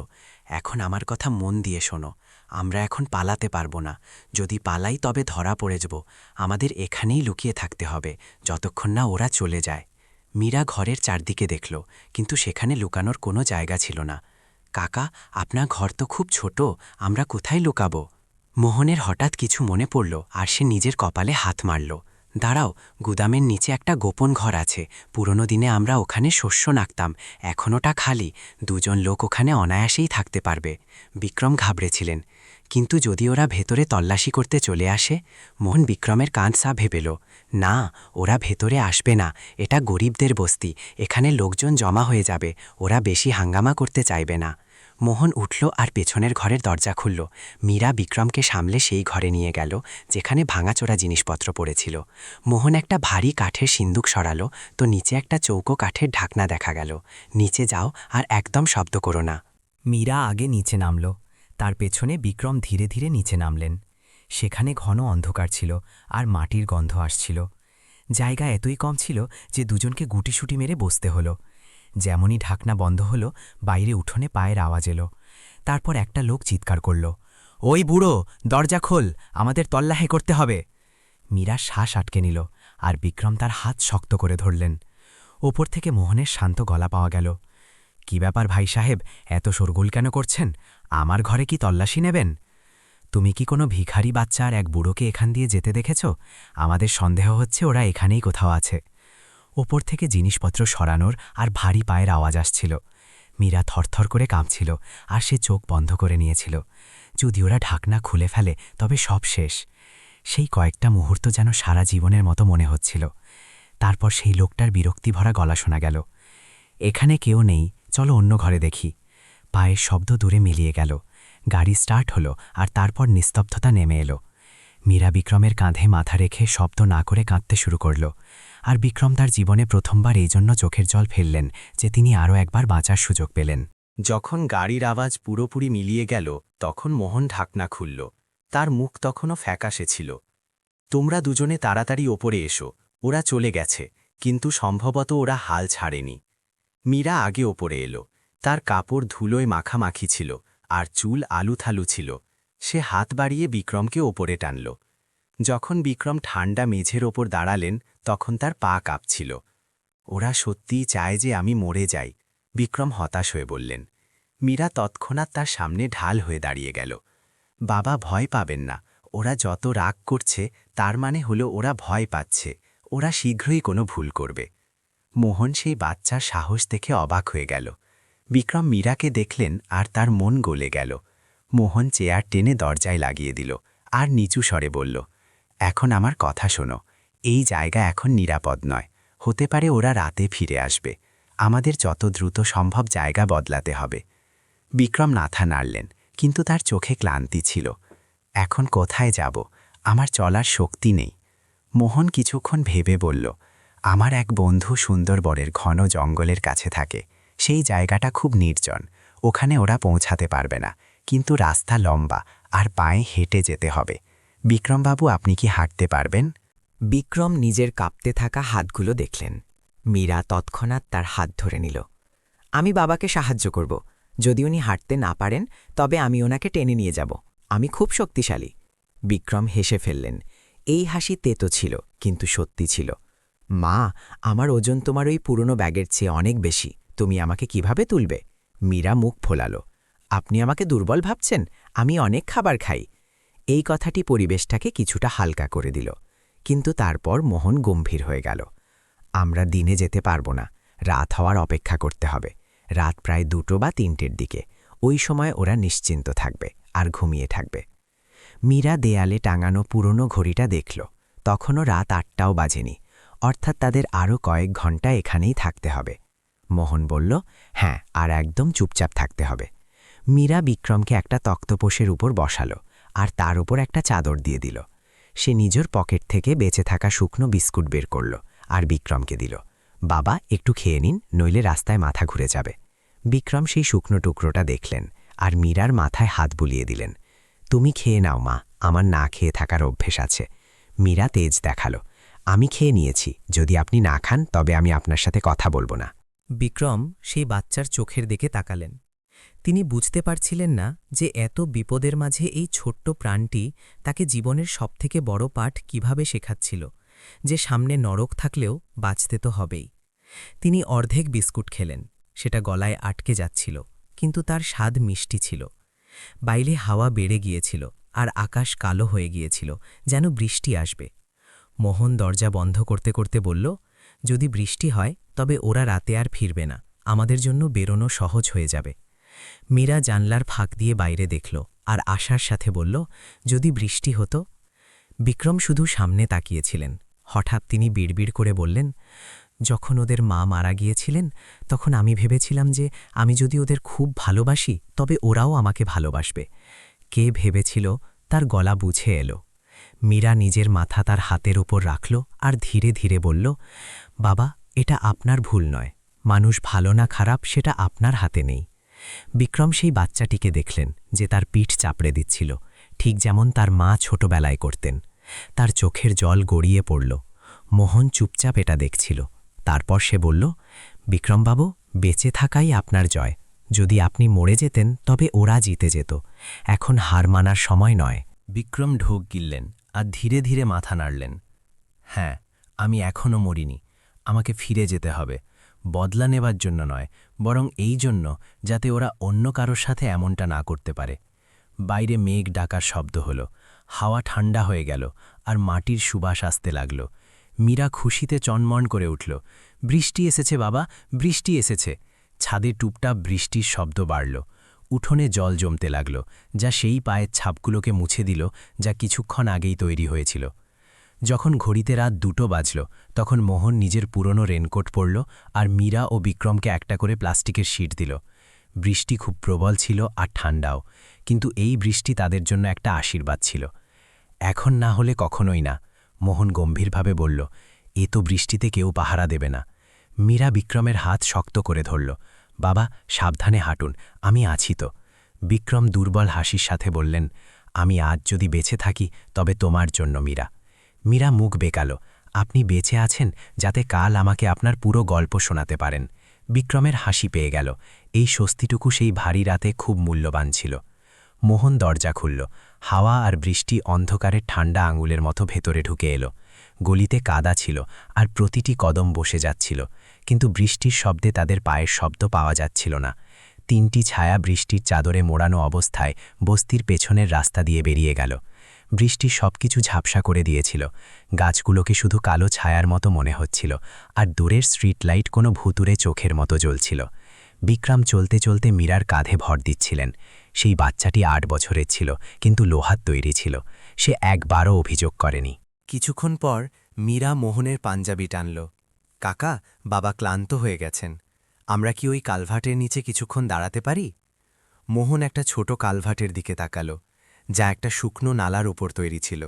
এখন আমার কথা মন দিয়ে শোনো। আমরা এখন পালাতে পারবো না। যদি পালাই তবে ধরা পড়ে যাব। আমাদের এখানেই লুকিয়ে থাকতে হবে, যতক্ষণ না ওরা চলে যায়। মীরা ঘরের চারদিকে দেখল, কিন্তু সেখানে লুকানোর কোনো জায়গা ছিল না। কাকা, আপনার ঘর তো খুব ছোট, আমরা কোথায় লুকাবো? মোহনের হঠাৎ কিছু মনে পড়ল, আর সে নিজের কপালে হাত মারল। দাঁড়াও, গুদামের নিচে একটা গোপন ঘর আছে। পুরনো দিনে আমরা ওখানে শস্য নাকতাম, এখন ওটা খালি। দুজন লোক ওখানে অনায়াসেই থাকতে পারবে। বিক্রম ঘাবড়েছিলেন, কিন্তু যদি ওরা ভেতরে তল্লাশি করতে চলে আসে? মোহন বিক্রমের কান সা ভেবেল। না, ওরা ভেতরে আসবে না। এটা গরিবদের বস্তি, এখানে লোকজন জমা হয়ে যাবে, ওরা বেশি হাঙ্গামা করতে চাইবে না। মোহন উঠল আর পেছনের ঘরের দরজা খুলল। মীরা বিক্রমকে সামলে সেই ঘরে নিয়ে গেল, যেখানে ভাঙাচোরা জিনিসপত্র পড়েছিল। মোহন একটা ভারী কাঠের সিন্দুক সরালো, তো নিচে একটা চৌকো কাঠের ঢাকনা দেখা গেল। নিচে যাও, আর একদম শব্দ করো না। মীরা আগে নিচে নামল, তার পেছনে বিক্রম ধীরে ধীরে নিচে নামলেন। সেখানে ঘন অন্ধকার ছিল, আর মাটির গন্ধ আসছিল। জায়গা এতই কম ছিল যে দুজনকে গুটিসুটি মেরে বসতে হলো। যেমনই ঢাকনা বন্ধ হলো, বাইরে উঠোনে পায়ের আওয়াজ এলো। তারপর একটা লোক চিৎকার করল, ওই বুড়ো, দরজা খোল, আমাদের তল্লাহি করতে হবে। মীরা শ্বাস আটকে নিল, আর বিক্রম তার হাত শক্ত করে ধরলেন। ওপর থেকে মোহনের শান্ত গলা পাওয়া গেল, কি ব্যাপার ভাই সাহেব, এত শোরগোল কেন করছেন? আমার ঘরে কি তল্লাশি নেবেন? তুমি কি কোনো ভিখারি বাচ্চা আর এক বুড়োকে এখান দিয়ে যেতে দেখেছ? আমাদের সন্দেহ হচ্ছে ওরা এখানেই কোথাও আছে। ওপর থেকে জিনিসপত্র সরানোর আর ভারী পায়ের আওয়াজ আসছিল। মীরা থরথর করে কাঁপছিল, আর সে চোখ বন্ধ করে নিয়েছিল। যদি ওরা ঢাকনা খুলে ফেলে তবে সব শেষ। সেই কয়েকটা মুহূর্ত যেন সারা জীবনের মতো মনে হচ্ছিল। তারপর সেই লোকটার বিরক্তিভরা গলা শোনা গেল, এখানে কেউ নেই, চলো অন্য ঘরে দেখি। পায়ের শব্দ দূরে মিলিয়ে গেল। গাড়ি স্টার্ট হলো, আর তারপর নিস্তব্ধতা নেমে এলো। মীরা বিক্রমের কাঁধে মাথা রেখে শব্দ না করে কাঁদতে শুরু করল। আর বিক্রম তার জীবনে প্রথমবার এই জন্য চোখের জল ফেললেন যে তিনি আরও একবার বাঁচার সুযোগ পেলেন। যখন গাড়ির আওয়াজ পুরোপুরি মিলিয়ে গেল, তখন মোহন ঢাকনা খুলল। তার মুখ তখনও ফ্যাকাশে ছিল। তোমরা দুজনে তাড়াতাড়ি ওপরে এসো, ওরা চলে গেছে, কিন্তু সম্ভবত ওরা হাল ছাড়েনি। মীরা আগে ওপরে এলো। তার কাপড় ধুলোয় মাখামাখি ছিল, আর চুল আলুথালু ছিল। সে হাত বাড়িয়ে বিক্রমকে ওপরে টানল। যখন বিক্রম ঠান্ডা মেঝের ওপর দাঁড়ালেন, তখন তার পা কাঁপছিল। ওরা সত্যিই চায় যে আমি মরে যাই, বিক্রম হতাশ হয়ে বললেন। মীরা তৎক্ষণাৎ তার সামনে ঢাল হয়ে দাঁড়িয়ে গেল। বাবা, ভয় পাবেন না। ওরা যত রাগ করছে তার মানে হলো ওরা ভয় পাচ্ছে। ওরা শীঘ্রই কোনো ভুল করবে। মোহন সেই বাচ্চার সাহস দেখে অবাক হয়ে গেল। বিক্রম মীরাকে দেখলেন আর তার মন গলে গেল। মোহন চেয়ার টেনে দরজায় লাগিয়ে দিল আর নিচু স্বরে বলল, এখন আমার কথা শোনো। এই জায়গা এখন নিরাপদ নয়। হতে পারে ওরা রাতে ফিরে আসবে। আমাদের যত দ্রুত সম্ভব জায়গা বদলাতে হবে। বিক্রম মাথা নাড়লেন, কিন্তু তার চোখে ক্লান্তি ছিল। এখন কোথায় যাব? আমার চলার শক্তি নেই। মোহন কিছুক্ষণ ভেবে বলল, আমার এক বন্ধু সুন্দরবনের ঘন জঙ্গলের কাছে থাকে। সেই জায়গাটা খুব নির্জন। ওখানে ওরা পৌঁছাতে পারবে না, কিন্তু রাস্তা লম্বা আর পায়ে হেঁটে যেতে হবে। বিক্রমবাবু, আপনি কি হাঁটতে পারবেন? বিক্রম নিজের কাঁপতে থাকা হাতগুলো দেখলেন। মীরা তৎক্ষণাৎ তার হাত ধরে নিল। আমি বাবাকে সাহায্য করব। যদি উনি হাঁটতে না পারেন তবে আমি ওনাকে টেনে নিয়ে যাব। আমি খুব শক্তিশালী। বিক্রম হেসে ফেললেন। এই হাসি তেতো ছিল, কিন্তু সত্যি ছিল। মা, আমার ওজন তোমার ওই পুরনো ব্যাগের চেয়ে অনেক বেশি। তুমি আমাকে কিভাবে তুলবে? মীরা মুখ ফোলালো। আপনি আমাকে দুর্বল ভাবছেন? আমি অনেক খাবার খাই। এই কথাটি পরিবেশটাকে কিছুটা হালকা করে দিল। কিন্তু তারপর মোহন গম্ভীর হয়ে গেল। আমরা দিনে যেতে পারবো না। রাত হওয়ার অপেক্ষা করতে হবে। রাত প্রায় 2 বা 3টের দিকে। ওই সময় ওরা নিশ্চিন্ত থাকবে আর ঘুমিয়ে থাকবে। মীরা দেয়ালে টাঙানো পুরনো ঘড়িটা দেখল। তখনও রাত 8টাও বাজেনি, অর্থাৎ তাদের আরও কয়েক ঘন্টা এখানেই থাকতে হবে। মোহন বলল, হ্যাঁ, আর একদম চুপচাপ থাকতে হবে। মীরা বিক্রমকে একটা তক্তপোষের উপর বসালো আর তার উপর একটা চাদর দিয়ে দিল। সে নিজের পকেট থেকে বেঁচে থাকা শুকনো বিস্কুট বের করল আর বিক্রমকে দিল। বাবা, একটু খেয়ে নিন, নইলে রাস্তায় মাথা ঘুরে যাবে। বিক্রম সেই শুকনো টুকরোটা দেখলেন আর মীরার মাথায় হাত বুলিয়ে দিলেন। তুমি খেয়ে নাও মা, আমার না খেয়ে থাকার অভ্যেস আছে। মীরা তেজ দেখালো। আমি খেয়ে নিয়েছি। যদি আপনি না খান তবে আমি আপনার সাথে কথা বলবো না। বিক্রম সেই বাচ্চার চোখের দিকে তাকালেন। তিনি বুঝতে পারছিলেন না যে এত বিপদের মাঝে এই ছোট্ট প্রাণটি তাকে জীবনের সবথেকে বড় পাঠ কিভাবে শেখাচ্ছিল, যে সামনে নরক থাকলেও বাঁচতে তো হবেই। তিনি অর্ধেক বিস্কুট খেলেন। সেটা গলায় আটকে যাচ্ছিল, কিন্তু তার স্বাদ মিষ্টি ছিল। বাইরে হাওয়া বেড়ে গিয়েছিল আর আকাশ কালো হয়ে গিয়েছিল, যেন বৃষ্টি আসবে। মোহন দরজা বন্ধ করতে করতে বলল, যদি বৃষ্টি হয় তবে ওরা রাতে আর ফিরবে না। আমাদের জন্য বেরোনো সহজ হয়ে যাবে। মীরা জানলার ফাঁক দিয়ে বাইরে দেখল আর আশার সাথে বলল, যদি বৃষ্টি হতো। বিক্রম শুধু সামনে তাকিয়েছিলেন। হঠাৎ তিনি বিড়বিড় করে বললেন, যখন ওদের মা মারা গিয়েছিলেন তখন আমি ভেবেছিলাম যে আমি যদি ওদের খুব ভালোবাসি তবে ওরাও আমাকে ভালোবাসবে। কে ভেবেছিল? তার গলা বুঝে এলো। মীরা নিজের মাথা তার হাতের ওপর রাখল আর ধীরে ধীরে বলল, বাবা, এটা আপনার ভুল নয়। মানুষ ভালো না খারাপ সেটা আপনার হাতে নেই। বিক্রম সেই বাচ্চাটিকে দেখলেন যে তার পিঠ চাপড়ে দিচ্ছিল, ঠিক যেমন তার মা ছোটবেলায় করতেন। তার চোখের জল গড়িয়ে পড়ল। মোহন চুপচাপ এটা দেখছিল। তারপর সে বলল, বিক্রমবাবু, বেঁচে থাকাই আপনার জয়। যদি আপনি মরে যেতেন তবে ওরা জিতে যেত। এখন হার মানার সময় নয়। বিক্রম ঢোক গিললেন আর ধীরে ধীরে মাথা নাড়লেন। হ্যাঁ, আমি এখনও মরিনি। আমাকে ফিরে যেতে হবে, বদলা নেবার জন্য নয়, বরং এই জন্য যাতে ওরা অন্য কারোর সাথে এমনটা না করতে পারে। বাইরে মেঘ ডাকার শব্দ হলো, হাওয়া ঠান্ডা হয়ে গেল আর মাটির সুবাস আসতে লাগল। মীরা খুশিতে চনমন করে উঠল। বৃষ্টি এসেছে বাবা, বৃষ্টি এসেছে। ছাদে টুপটাপ বৃষ্টির শব্দ বাড়ল। উঠোনে জল জমতে লাগল, যা সেই পায়ের ছাপগুলোকে মুছে দিল যা কিছুক্ষণ আগেই তৈরি হয়েছিল। যখন ঘড়িতে রাত 2টো বাজল তখন মোহন নিজের পুরনো রেনকোট পরল আর মীরা ও বিক্রমকে একটা করে প্লাস্টিকের শীট দিল। বৃষ্টি খুব প্রবল ছিল আর ঠান্ডাও, কিন্তু এই বৃষ্টি তাদের জন্য একটা আশীর্বাদ ছিল। এখন না হলে কখনোই না, মোহন গম্ভীরভাবে বলল। এ তো বৃষ্টিতে কেউ পাহারা দেবে না। মীরা বিক্রমের হাত শক্ত করে ধরল। বাবা, সাবধানে হাঁটুন, আমি আছি তো। বিক্রম দুর্বল হাসির সাথে বললেন, আমি আজ যদি বেঁচে থাকি তবে তোমার জন্য মীরা। মীরা মুখ বেঁকাল আপনি বেঁচে আছেন যাতে কাল আমাকে আপনার পুরো গল্প শোনাতে পারেন। বিক্রমের হাসি পেয়ে গেল। এই স্বস্তিটুকু সেই ভারী রাতে খুব মূল্যবান ছিল। মোহন দরজা খুলল। হাওয়া আর বৃষ্টি অন্ধকারের ঠান্ডা আঙুলের মতো ভেতরে ঢুকে এলো। গলিতে কাদা ছিল আর প্রতিটি কদম বসে যাচ্ছিল, কিন্তু বৃষ্টির শব্দে তাদের পায়ের শব্দ পাওয়া যাচ্ছিল না। তিনটি ছায়া বৃষ্টির চাদরে মোড়ানো অবস্থায় বস্তির পেছনের রাস্তা দিয়ে বেরিয়ে গেল। বৃষ্টি সবকিছু ঝাপসা করে দিয়েছিল। গাছগুলোকে শুধু কালো ছায়ার মতো মনে হচ্ছিল, আর দূরের স্ট্রিট লাইট কোনো ভুতুরে চোখের মতো জ্বলছিল। বিক্রম চলতে চলতে মীরার কাঁধে ভর দিচ্ছিলেন। সেই বাচ্চাটি 8 বছরের ছিল, কিন্তু লোহার তৈরি ছিল। সে একবারও অভিযোগ করেনি। কিছুক্ষণ পর মীরা মোহনের পাঞ্জাবি টানল। কাকা, বাবা ক্লান্ত হয়ে গেছেন। আমরা কি ওই কালভার্টের নিচে কিছুক্ষণ দাঁড়াতে পারি? মোহন একটা ছোট কালভার্টের দিকে তাকালো, যা একটা শুকনো নালার উপর তৈরি ছিল।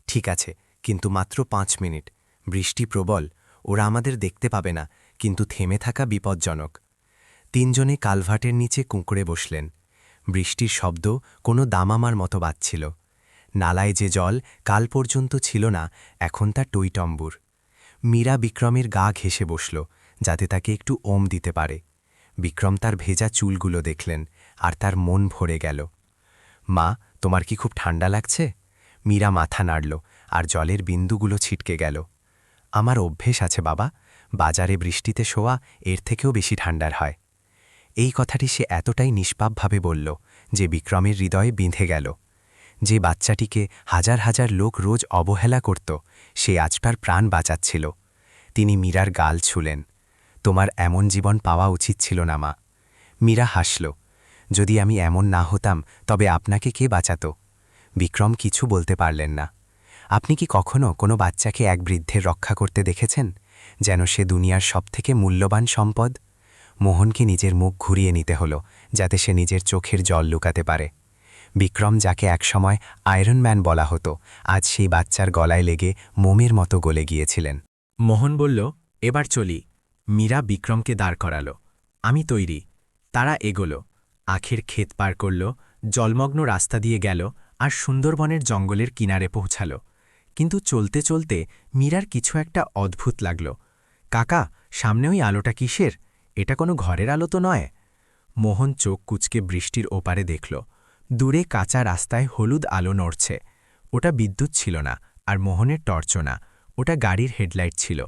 ঠিক আছে, কিন্তু মাত্র 5 মিনিট। বৃষ্টি প্রবল, ওরা আমাদের দেখতে পাবে না, কিন্তু থেমে থাকা বিপজ্জনক। তিনজনে কালভার্টের নিচে কুঁকড়ে বসলেন। বৃষ্টির শব্দ কোনো দামামার মতো বাজছিল। নালায় যে জল কাল পর্যন্ত ছিল না, এখন তা টইটম্বুর। মীরা বিক্রমের গা ঘেঁষে বসল, যাতে তাকে একটু ওম দিতে পারে। বিক্রম তার ভেজা চুলগুলো দেখলেন, আর তার মন ভরে গেল। মা, তোমার কি খুব ঠান্ডা লাগছে? মীরা মাথা নাড়ল, আর জলের বিন্দুগুলো ছিটকে গেল। আমার অভ্যেস আছে বাবা, বাজারে বৃষ্টিতে শোয়া এর থেকেও বেশি ঠান্ডার হয়। এই কথাটি সে এতটাই নিষ্পাপভাবে বলল যে বিক্রমের হৃদয়ে বিঁধে গেল। যে বাচ্চাটিকে হাজার হাজার লোক রোজ অবহেলা করত, সে আজ তার প্রাণ বাঁচাচ্ছিল। তিনি মীরার গাল ছুলেন। তোমার এমন জীবন পাওয়া উচিত ছিল না মা। মীরা হাসল। যদি আমি এমন না হতাম, তবে আপনাকে কে বাঁচাত? বিক্রম কিছু বলতে পারলেন না। আপনি কি কখনো কোনো বাচ্চাকে এক বৃদ্ধের রক্ষা করতে দেখেছেন, যেন সে দুনিয়ার সবথেকে মূল্যবান সম্পদ? মোহনকে নিজের মুখ ঘুরিয়ে নিতে হলো, যাতে সে নিজের চোখের জল লুকাতে পারে। বিক্রম, যাকে একসময় আয়রন ম্যান বলা হতো, আজ সেই বাচ্চার গলায় লেগে মোমের মতো গলে গিয়েছিলেন। মোহন বলল, এবার চলি। মীরা বিক্রমকে দাঁড় করাল। আমি তৈরি। তারা এগোল, আখের ক্ষেত পার করল, জলমগ্ন রাস্তা দিয়ে গেল, আর সুন্দরবনের জঙ্গলের কিনারে পৌঁছাল। কিন্তু চলতে চলতে মীরার কিছু একটা অদ্ভুত লাগল। কাকা, সামনে ওই আলোটা কিসের? এটা কোনো ঘরের আলো তো নয়। মোহন চোখ কুচকে বৃষ্টির ওপারে দেখল। দূরে কাঁচা রাস্তায় হলুদ আলো নড়ছে। ওটা বিদ্যুৎ ছিল না, আর মোহনের টর্চও না, ওটা গাড়ির হেডলাইট ছিল।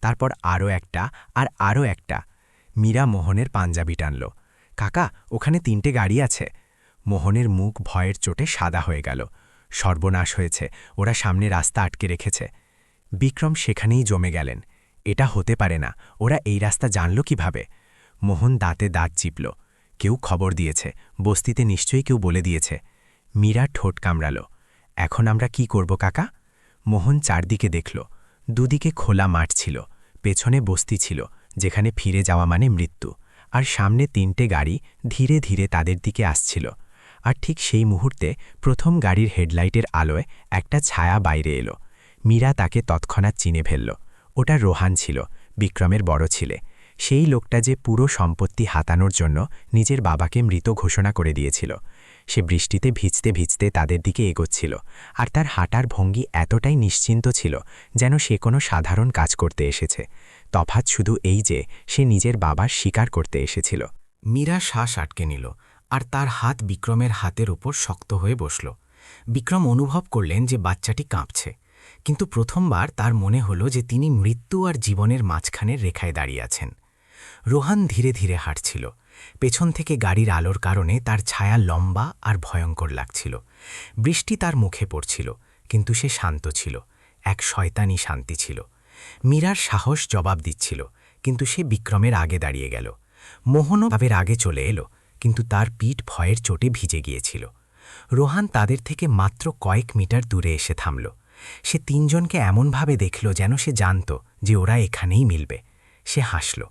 তারপর আরও একটা, আর আরও একটা। মীরা মোহনের পাঞ্জাবি টানল। কাকা, ওখানে 3টে গাড়ি আছে। মোহনের মুখ ভয়ের চোটে সাদা হয়ে গেল। সর্বনাশ হয়েছে, ওরা সামনে রাস্তা আটকে রেখেছে। বিক্রম সেখানেই জমে গেলেন। এটা হতে পারে না, ওরা এই রাস্তা জানল কিভাবে? মোহন দাঁতে দাঁত চিপল। কেউ খবর দিয়েছে, বস্তিতে নিশ্চয়ই কেউ বলে দিয়েছে। মীরা ঠোঁট কামড়াল। এখন আমরা কি করব কাকা? মোহন চারদিকে দেখল। দুদিকে খোলা মাঠ ছিল, পেছনে বস্তি ছিল, যেখানে ফিরে যাওয়া মানে মৃত্যু, আর সামনে 3টে গাড়ি ধীরে ধীরে তাদের দিকে আসছিল। আর ঠিক সেই মুহূর্তে প্রথম গাড়ির হেডলাইটের আলোয় একটা ছায়া বাইরে এলো। মীরা তাকে তৎক্ষণাৎ চিনে ফেলল। ওটা রোহান ছিল, বিক্রমের বড় ছেলে। সেই লোকটা যে পুরো সম্পত্তি হাতানোর জন্য নিজের বাবাকে মৃত ঘোষণা করে দিয়েছিল। সে বৃষ্টিতে ভিজতে ভিজতে তাদের দিকে এগোচ্ছিল, আর তার হাঁটার ভঙ্গি এতটাই নিশ্চিন্ত ছিল, যেন সে কোনো সাধারণ কাজ করতে এসেছে। তফাৎ শুধু এই যে সে নিজের বাবার শিকার করতে এসেছিল। মীরা শ্বাস আটকে নিল, আর তার হাত বিক্রমের হাতের ওপর শক্ত হয়ে বসল। বিক্রম অনুভব করলেন যে বাচ্চাটি কাঁপছে, কিন্তু প্রথমবার তার মনে হল যে তিনি মৃত্যু আর জীবনের মাঝখানের রেখায় দাঁড়িয়ে আছেন। রোহান ধীরে ধীরে হাঁটছিল। পেছন থেকে গাড়ির আলোর কারণে তার ছায়া লম্বা আর ভয়ঙ্কর লাগছিল। বৃষ্টি তার মুখে পড়ছিল, কিন্তু সে শান্ত ছিল। এক শয়তানি শান্তি ছিল। মীরার সাহস জবাব দিচ্ছিল, কিন্তু সে বিক্রমের আগে দাঁড়িয়ে গেল। মোহনও ভাবের আগে চলে এলো, কিন্তু তার পিঠ ভয়ের চোটে ভিজে গিয়েছিল। রোহান তাদের থেকে মাত্র কয়েক মিটার দূরে এসে থামল। সে তিনজনকে এমনভাবে দেখল যেন সে জানত যে ওরা এখানেই মিলবে। সে হাসল,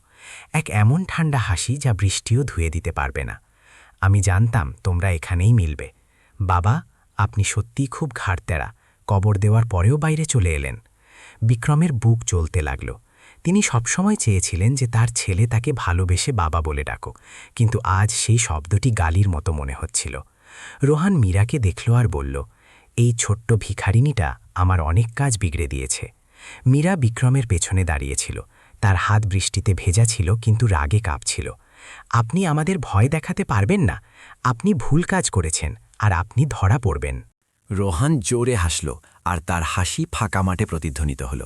এক এমন ঠান্ডা হাসি যা বৃষ্টিও ধুয়ে দিতে পারবে না। আমি জানতাম তোমরা এখানেই মিলবে। বাবা, আপনি সত্যিই খুব ঘাড়তেরা। কবর দেওয়ার পরেও বাইরে চলে এলেন। বিক্রমের বুক জ্বলতে লাগল। তিনি সবসময় চেয়েছিলেন যে তার ছেলে তাকে ভালোবেসে বাবা বলে ডাকুক, কিন্তু আজ সেই শব্দটি গালির মতো মনে হচ্ছিল। রোহান মীরাকে দেখল আর বলল, এই ছোট্ট ভিখারিনীটা আমার অনেক কাজ বিগড়ে দিয়েছে। মীরা বিক্রমের পেছনে দাঁড়িয়েছিল। তার হাত বৃষ্টিতে ভেজা ছিল, কিন্তু রাগে কাঁপছিল। আপনি আমাদের ভয় দেখাতে পারবেন না। আপনি ভুল কাজ করেছেন, আর আপনি ধরা পড়বেন। রোহান জোরে হাসল, আর তার হাসি ফাঁকা মাঠে প্রতিধ্বনিত হল।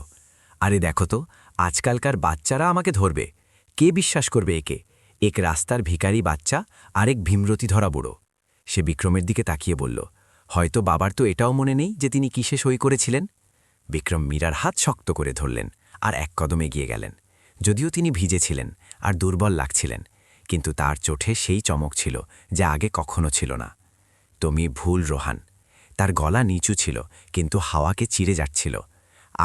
আরে দেখো তো, আজকালকার বাচ্চারা আমাকে ধরবে। কে বিশ্বাস করবে একে? এক রাস্তার ভিখারি বাচ্চা, আরেক ভীমরতি ধরা বুড়ো। সে বিক্রমের দিকে তাকিয়ে বলল, হয়তো বাবার তো এটাও মনে নেই যে তিনি কিসে সই করেছিলেন। বিক্রম মীরার হাত শক্ত করে ধরলেন আর এক কদম এগিয়ে গেলেন। যদিও তিনি ভিজেছিলেন আর দুর্বল লাগছিলেন, কিন্তু তার চোখে সেই চমক ছিল যা আগে কখনো ছিল না। তুমি ভুল রোহান। তার গলা নিচু ছিল, কিন্তু হাওয়াকে চিরে যাচ্ছিল।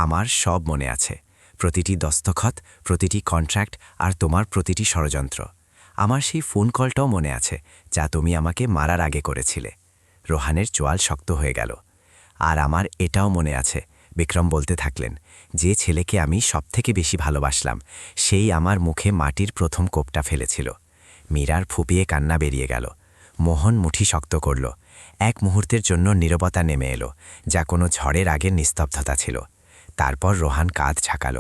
আমার সব মনে আছে, প্রতিটি দস্তখত, প্রতিটি কন্ট্রাক্ট, আর তোমার প্রতিটি ষড়যন্ত্র। আমার সেই ফোন কলটাও মনে আছে যা তুমি আমাকে মারার আগে করেছিলে। রোহানের চোয়াল শক্ত হয়ে গেল। আর আমার এটাও মনে আছে, বিক্রম বলতে থাকলেন, যে ছেলেকে আমি সবথেকে বেশি ভালোবাসলাম সেই আমার মুখে মাটির প্রথম কোপটা ফেলেছিল। মীরার ফুপিয়ে কান্না বেরিয়ে গেল। মোহন মুঠি শক্ত করল। এক মুহূর্তের জন্য নীরবতা নেমে এলো, যা কোনো ঝড়ের আগের নিস্তব্ধতা ছিল। তারপর রোহান কাঁধ ঝাঁকাল।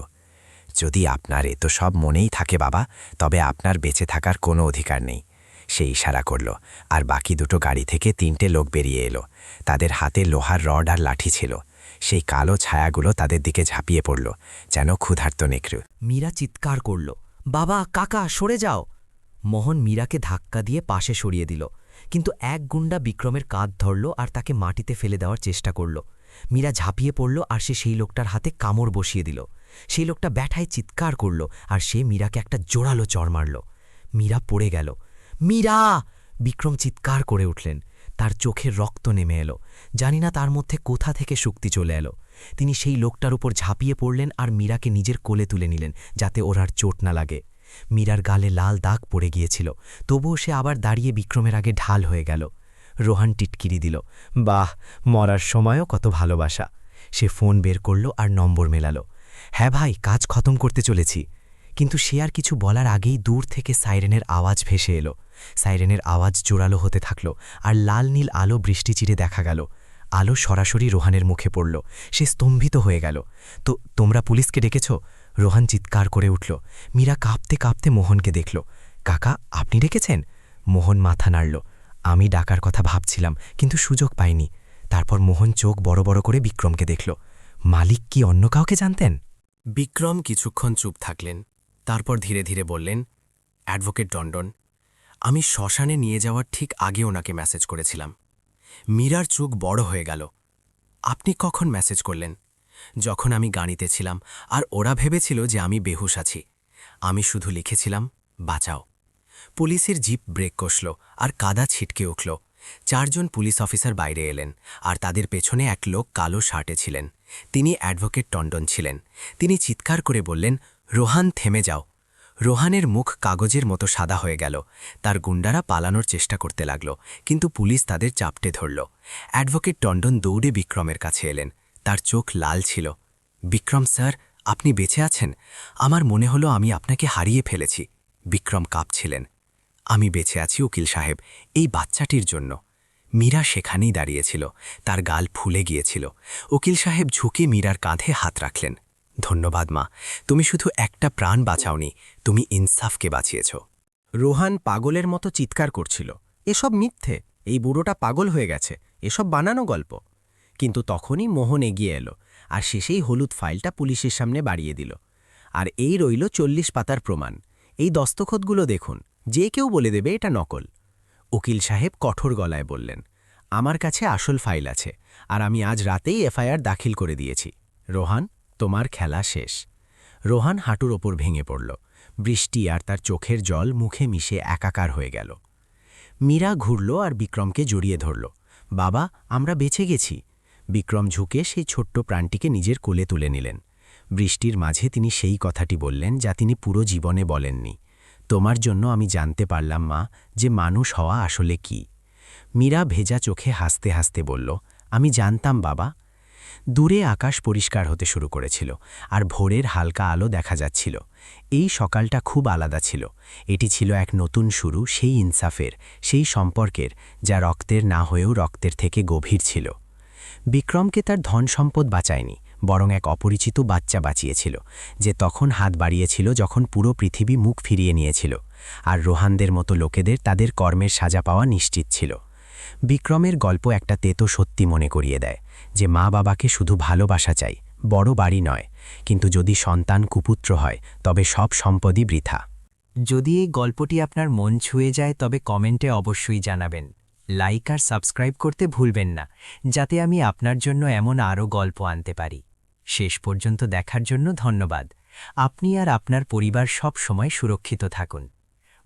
যদি আপনার এত সব মনেই থাকে বাবা, তবে আপনার বেঁচে থাকার কোনো অধিকার নেই। সে ইশারা করল, আর বাকি দুটো গাড়ি থেকে 3টে লোক বেরিয়ে এলো। তাদের হাতে লোহার রড আর লাঠি ছিল। সেই কালো ছায়াগুলো তাদের দিকে ঝাঁপিয়ে পড়ল, যেন ক্ষুধার্ত নেকড়ে। মীরা চিৎকার করল, বাবা, কাকা, সরে যাও। মোহন মীরাকে ধাক্কা দিয়ে পাশে সরিয়ে দিল, কিন্তু এক গুন্ডা বিক্রমের কাঁধ ধরল আর তাকে মাটিতে ফেলে দেওয়ার চেষ্টা করল। মীরা ঝাঁপিয়ে পড়ল, আর সে সেই লোকটার হাতে কামড় বসিয়ে দিল। সেই লোকটা ব্যথায় চিৎকার করল, আর সে মীরাকে একটা জোরালো চড় মারল। মীরা পড়ে গেল। মীরা! বিক্রম চিৎকার করে উঠলেন। তার চোখের রক্ত নেমে এলো। জানি না তার মধ্যে কোথা থেকে শক্তি চলে এলো। তিনি সেই লোকটার উপর ঝাঁপিয়ে পড়লেন আর মীরাকে নিজের কোলে তুলে নিলেন, যাতে ওর আর চোট না লাগে। মীরার গালে লাল দাগ পড়ে গিয়েছিল, তবুও সে আবার দাঁড়িয়ে বিক্রমের আগে ঢাল হয়ে গেল। রোহান টিটকিরি দিল, বাহ, মরার সময়ও কত ভালোবাসা। সে ফোন বের করল আর নম্বর মেলালো। হ্যাঁ ভাই, কাজ খতম করতে চলেছি। কিন্তু সে আর কিছু বলার আগেই দূর থেকে সাইরেনের আওয়াজ ভেসে এলো। সাইরেনের আওয়াজ জোরালো হতে থাকল, আর লাল নীল আলো বৃষ্টি চিরে দেখা গেল। আলো সরাসরি রোহানের মুখে পড়ল। সে স্তম্ভিত হয়ে গেল। তো তোমরা পুলিশকে ডেকেছ? রোহান চিৎকার করে উঠল। মীরা কাঁপতে কাঁপতে মোহনকে দেখল। কাকা, আপনি ডেকেছেন? মোহন মাথা নাড়ল। আমি ডাকার কথা ভাবছিলাম, কিন্তু সুযোগ পাইনি। তারপর মোহন চোখ বড় বড় করে বিক্রমকে দেখল। মালিক কি অন্য কাউকে জানতেন? বিক্রম কিছুক্ষণ চুপ থাকলেন, তারপর ধীরে ধীরে বললেন, অ্যাডভোকেট টন্ডন, আমি শ্মশানে নিয়ে যাওয়ার ঠিক আগে ওনাকে মেসেজ করেছিলাম। মীরার চোখ বড় হয়ে গেল। আপনি কখন মেসেজ করলেন? যখন আমি গাড়িতে ছিলাম আর ওরা ভেবেছিল যে আমি বেহুশ আছি। আমি শুধু লিখেছিলাম, বাঁচাও। পুলিশের জিপ ব্রেক কষল আর কাদা ছিটকে উঠল। 4 জন পুলিশ অফিসার বাইরে এলেন, আর তাদের পেছনে এক লোক কালো শার্টে ছিলেন। তিনি অ্যাডভোকেট টন্ডন ছিলেন। তিনি চিৎকার করে বললেন, রোহান, থেমে যাও। রোহানের মুখ কাগজের মতো সাদা হয়ে গেল। তার গুন্ডারা পালানোর চেষ্টা করতে লাগল, কিন্তু পুলিশ তাদের চাপটে ধরল। অ্যাডভোকেট টন্ডন দৌড়ে বিক্রমের কাছে এলেন। তার চোখ লাল ছিল। বিক্রম স্যার, আপনি বেঁচে আছেন? আমার মনে হলো আমি আপনাকে হারিয়ে ফেলেছি। বিক্রম কাঁপছিলেন। আমি বেঁচে আছি উকিল সাহেব, এই বাচ্চাটির জন্য। মীরা সেখানেই দাঁড়িয়েছিল, তার গাল ফুলে গিয়েছিল। উকিল সাহেব ঝুঁকে মীরার কাঁধে হাত রাখলেন। ধন্যবাদ মা, তুমি শুধু একটা প্রাণ বাঁচাওনি, তুমি ইনসাফকে বাঁচিয়েছ। রোহান পাগলের মতো চিৎকার করছিল, এসব মিথ্যে, এই বুড়োটা পাগল হয়ে গেছে, এসব বানানো গল্প। কিন্তু তখনই মোহন এগিয়ে এলো, আর সে সেই হলুদ ফাইলটা পুলিশের সামনে বাড়িয়ে দিল। আর এই রইল 40 পাতার প্রমাণ। এই দস্তখতগুলো দেখুন, যে কেউ বলে দেবে এটা নকল। উকিল সাহেব কঠোর গলায় বললেন, আমার কাছে আসল ফাইল আছে, আর আমি আজ রাতেই এফআইআর দাখিল করে দিয়েছি। রোহান, তোমার খেলা শেষ। রোহান হাঁটুর ওপর ভেঙে পড়ল। বৃষ্টি আর তার চোখের জল মুখে মিশে একাকার হয়ে গেল। মীরা ঘুরল আর বিক্রমকে জড়িয়ে ধরল। বাবা, আমরা বেঁচে গেছি। বিক্রম ঝুঁকে সেই ছোট্ট প্রাণটিকে নিজের কোলে তুলে নিলেন। বৃষ্টির মাঝে তিনি সেই কথাটি বললেন যা তিনি পুরো জীবনে বলেননি, তোমার জন্য আমি জানতে পারলাম মা, যে মানুষ হওয়া আসলে কি। মীরা ভেজা চোখে হাসতে হাসতে বলল, আমি জানতাম বাবা। দূরে আকাশ পরিষ্কার হতে শুরু করেছিল, আর ভোরের হালকা আলো দেখা যাচ্ছিল। এই সকালটা খুব আলাদা ছিল। এটি ছিল এক নতুন শুরু, সেই ইনসাফের, সেই সম্পর্কের যা রক্তের না হয়েও রক্তের থেকে গভীর ছিল। বিক্রমকে তার ধন সম্পদ বাঁচায়নি, বরং এক অপরিচিত বাচ্চা বাঁচিয়েছিল, যে তখন হাত বাড়িয়েছিল যখন পুরো পৃথিবী মুখ ফিরিয়ে নিয়েছিল, আর রোহানদের মতো লোকেদের তাদের কর্মের সাজা পাওয়া নিশ্চিত ছিল। বিক্রমের গল্প একটা তেতো সত্যি মনে করিয়ে দেয় যে মা বাবাকে শুধু ভালোবাসা চাই, বড় বাড়ি নয়, কিন্তু যদি সন্তান কুপুত্র হয় তবে সব সম্পদই বৃথা। যদি এই গল্পটি আপনার মন ছুঁয়ে যায় তবে কমেন্টে অবশ্যই জানাবেন। লাইক আর সাবস্ক্রাইব করতে ভুলবেন না, যাতে আমি আপনার জন্য এমন আরও গল্প আনতে পারি। শেষ পর্যন্ত দেখার জন্য ধন্যবাদ। আপনি আর আপনার পরিবার সব সময় সুরক্ষিত থাকুন।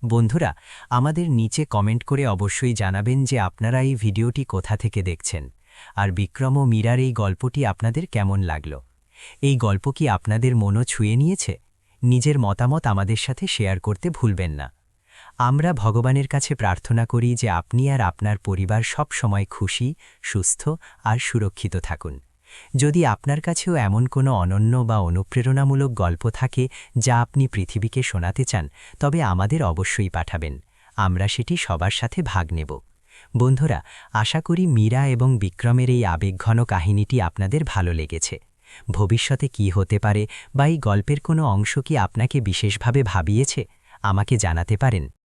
বন্ধুরা, আমাদের নিচে কমেন্ট করে অবশ্যই জানাবেন যে আপনারা এই ভিডিওটি কোথা থেকে দেখছেন, আর বিক্রম ও মীরার এই গল্পটি আপনাদের কেমন লাগল। এই গল্প কি আপনাদের মনও ছুঁয়ে নিয়েছে? নিজের মতামত আমাদের সাথে শেয়ার করতে ভুলবেন না। আমরা ভগবানের কাছে প্রার্থনা করি যে আপনি আর আপনার পরিবার সব সময় খুশি, সুস্থ আর সুরক্ষিত থাকুন। যদি আপনার কাছেও এমন কোনো অনন্য বা অনুপ্রেরণামূলক গল্প থাকে যা আপনি পৃথিবীকে শোনাতে চান, তবে আমাদের অবশ্যই পাঠাবেন। আমরা সেটি সবার সাথে ভাগ নেব। বন্ধুরা, আশা করি মীরা এবং বিক্রমের এই আবেগঘন কাহিনীটি আপনাদের ভালো লেগেছে। ভবিষ্যতে কি হতে পারে বা এই গল্পের কোনো অংশ কি আপনাকে বিশেষভাবে ভাবিয়েছে, আমাকে জানাতে পারেন।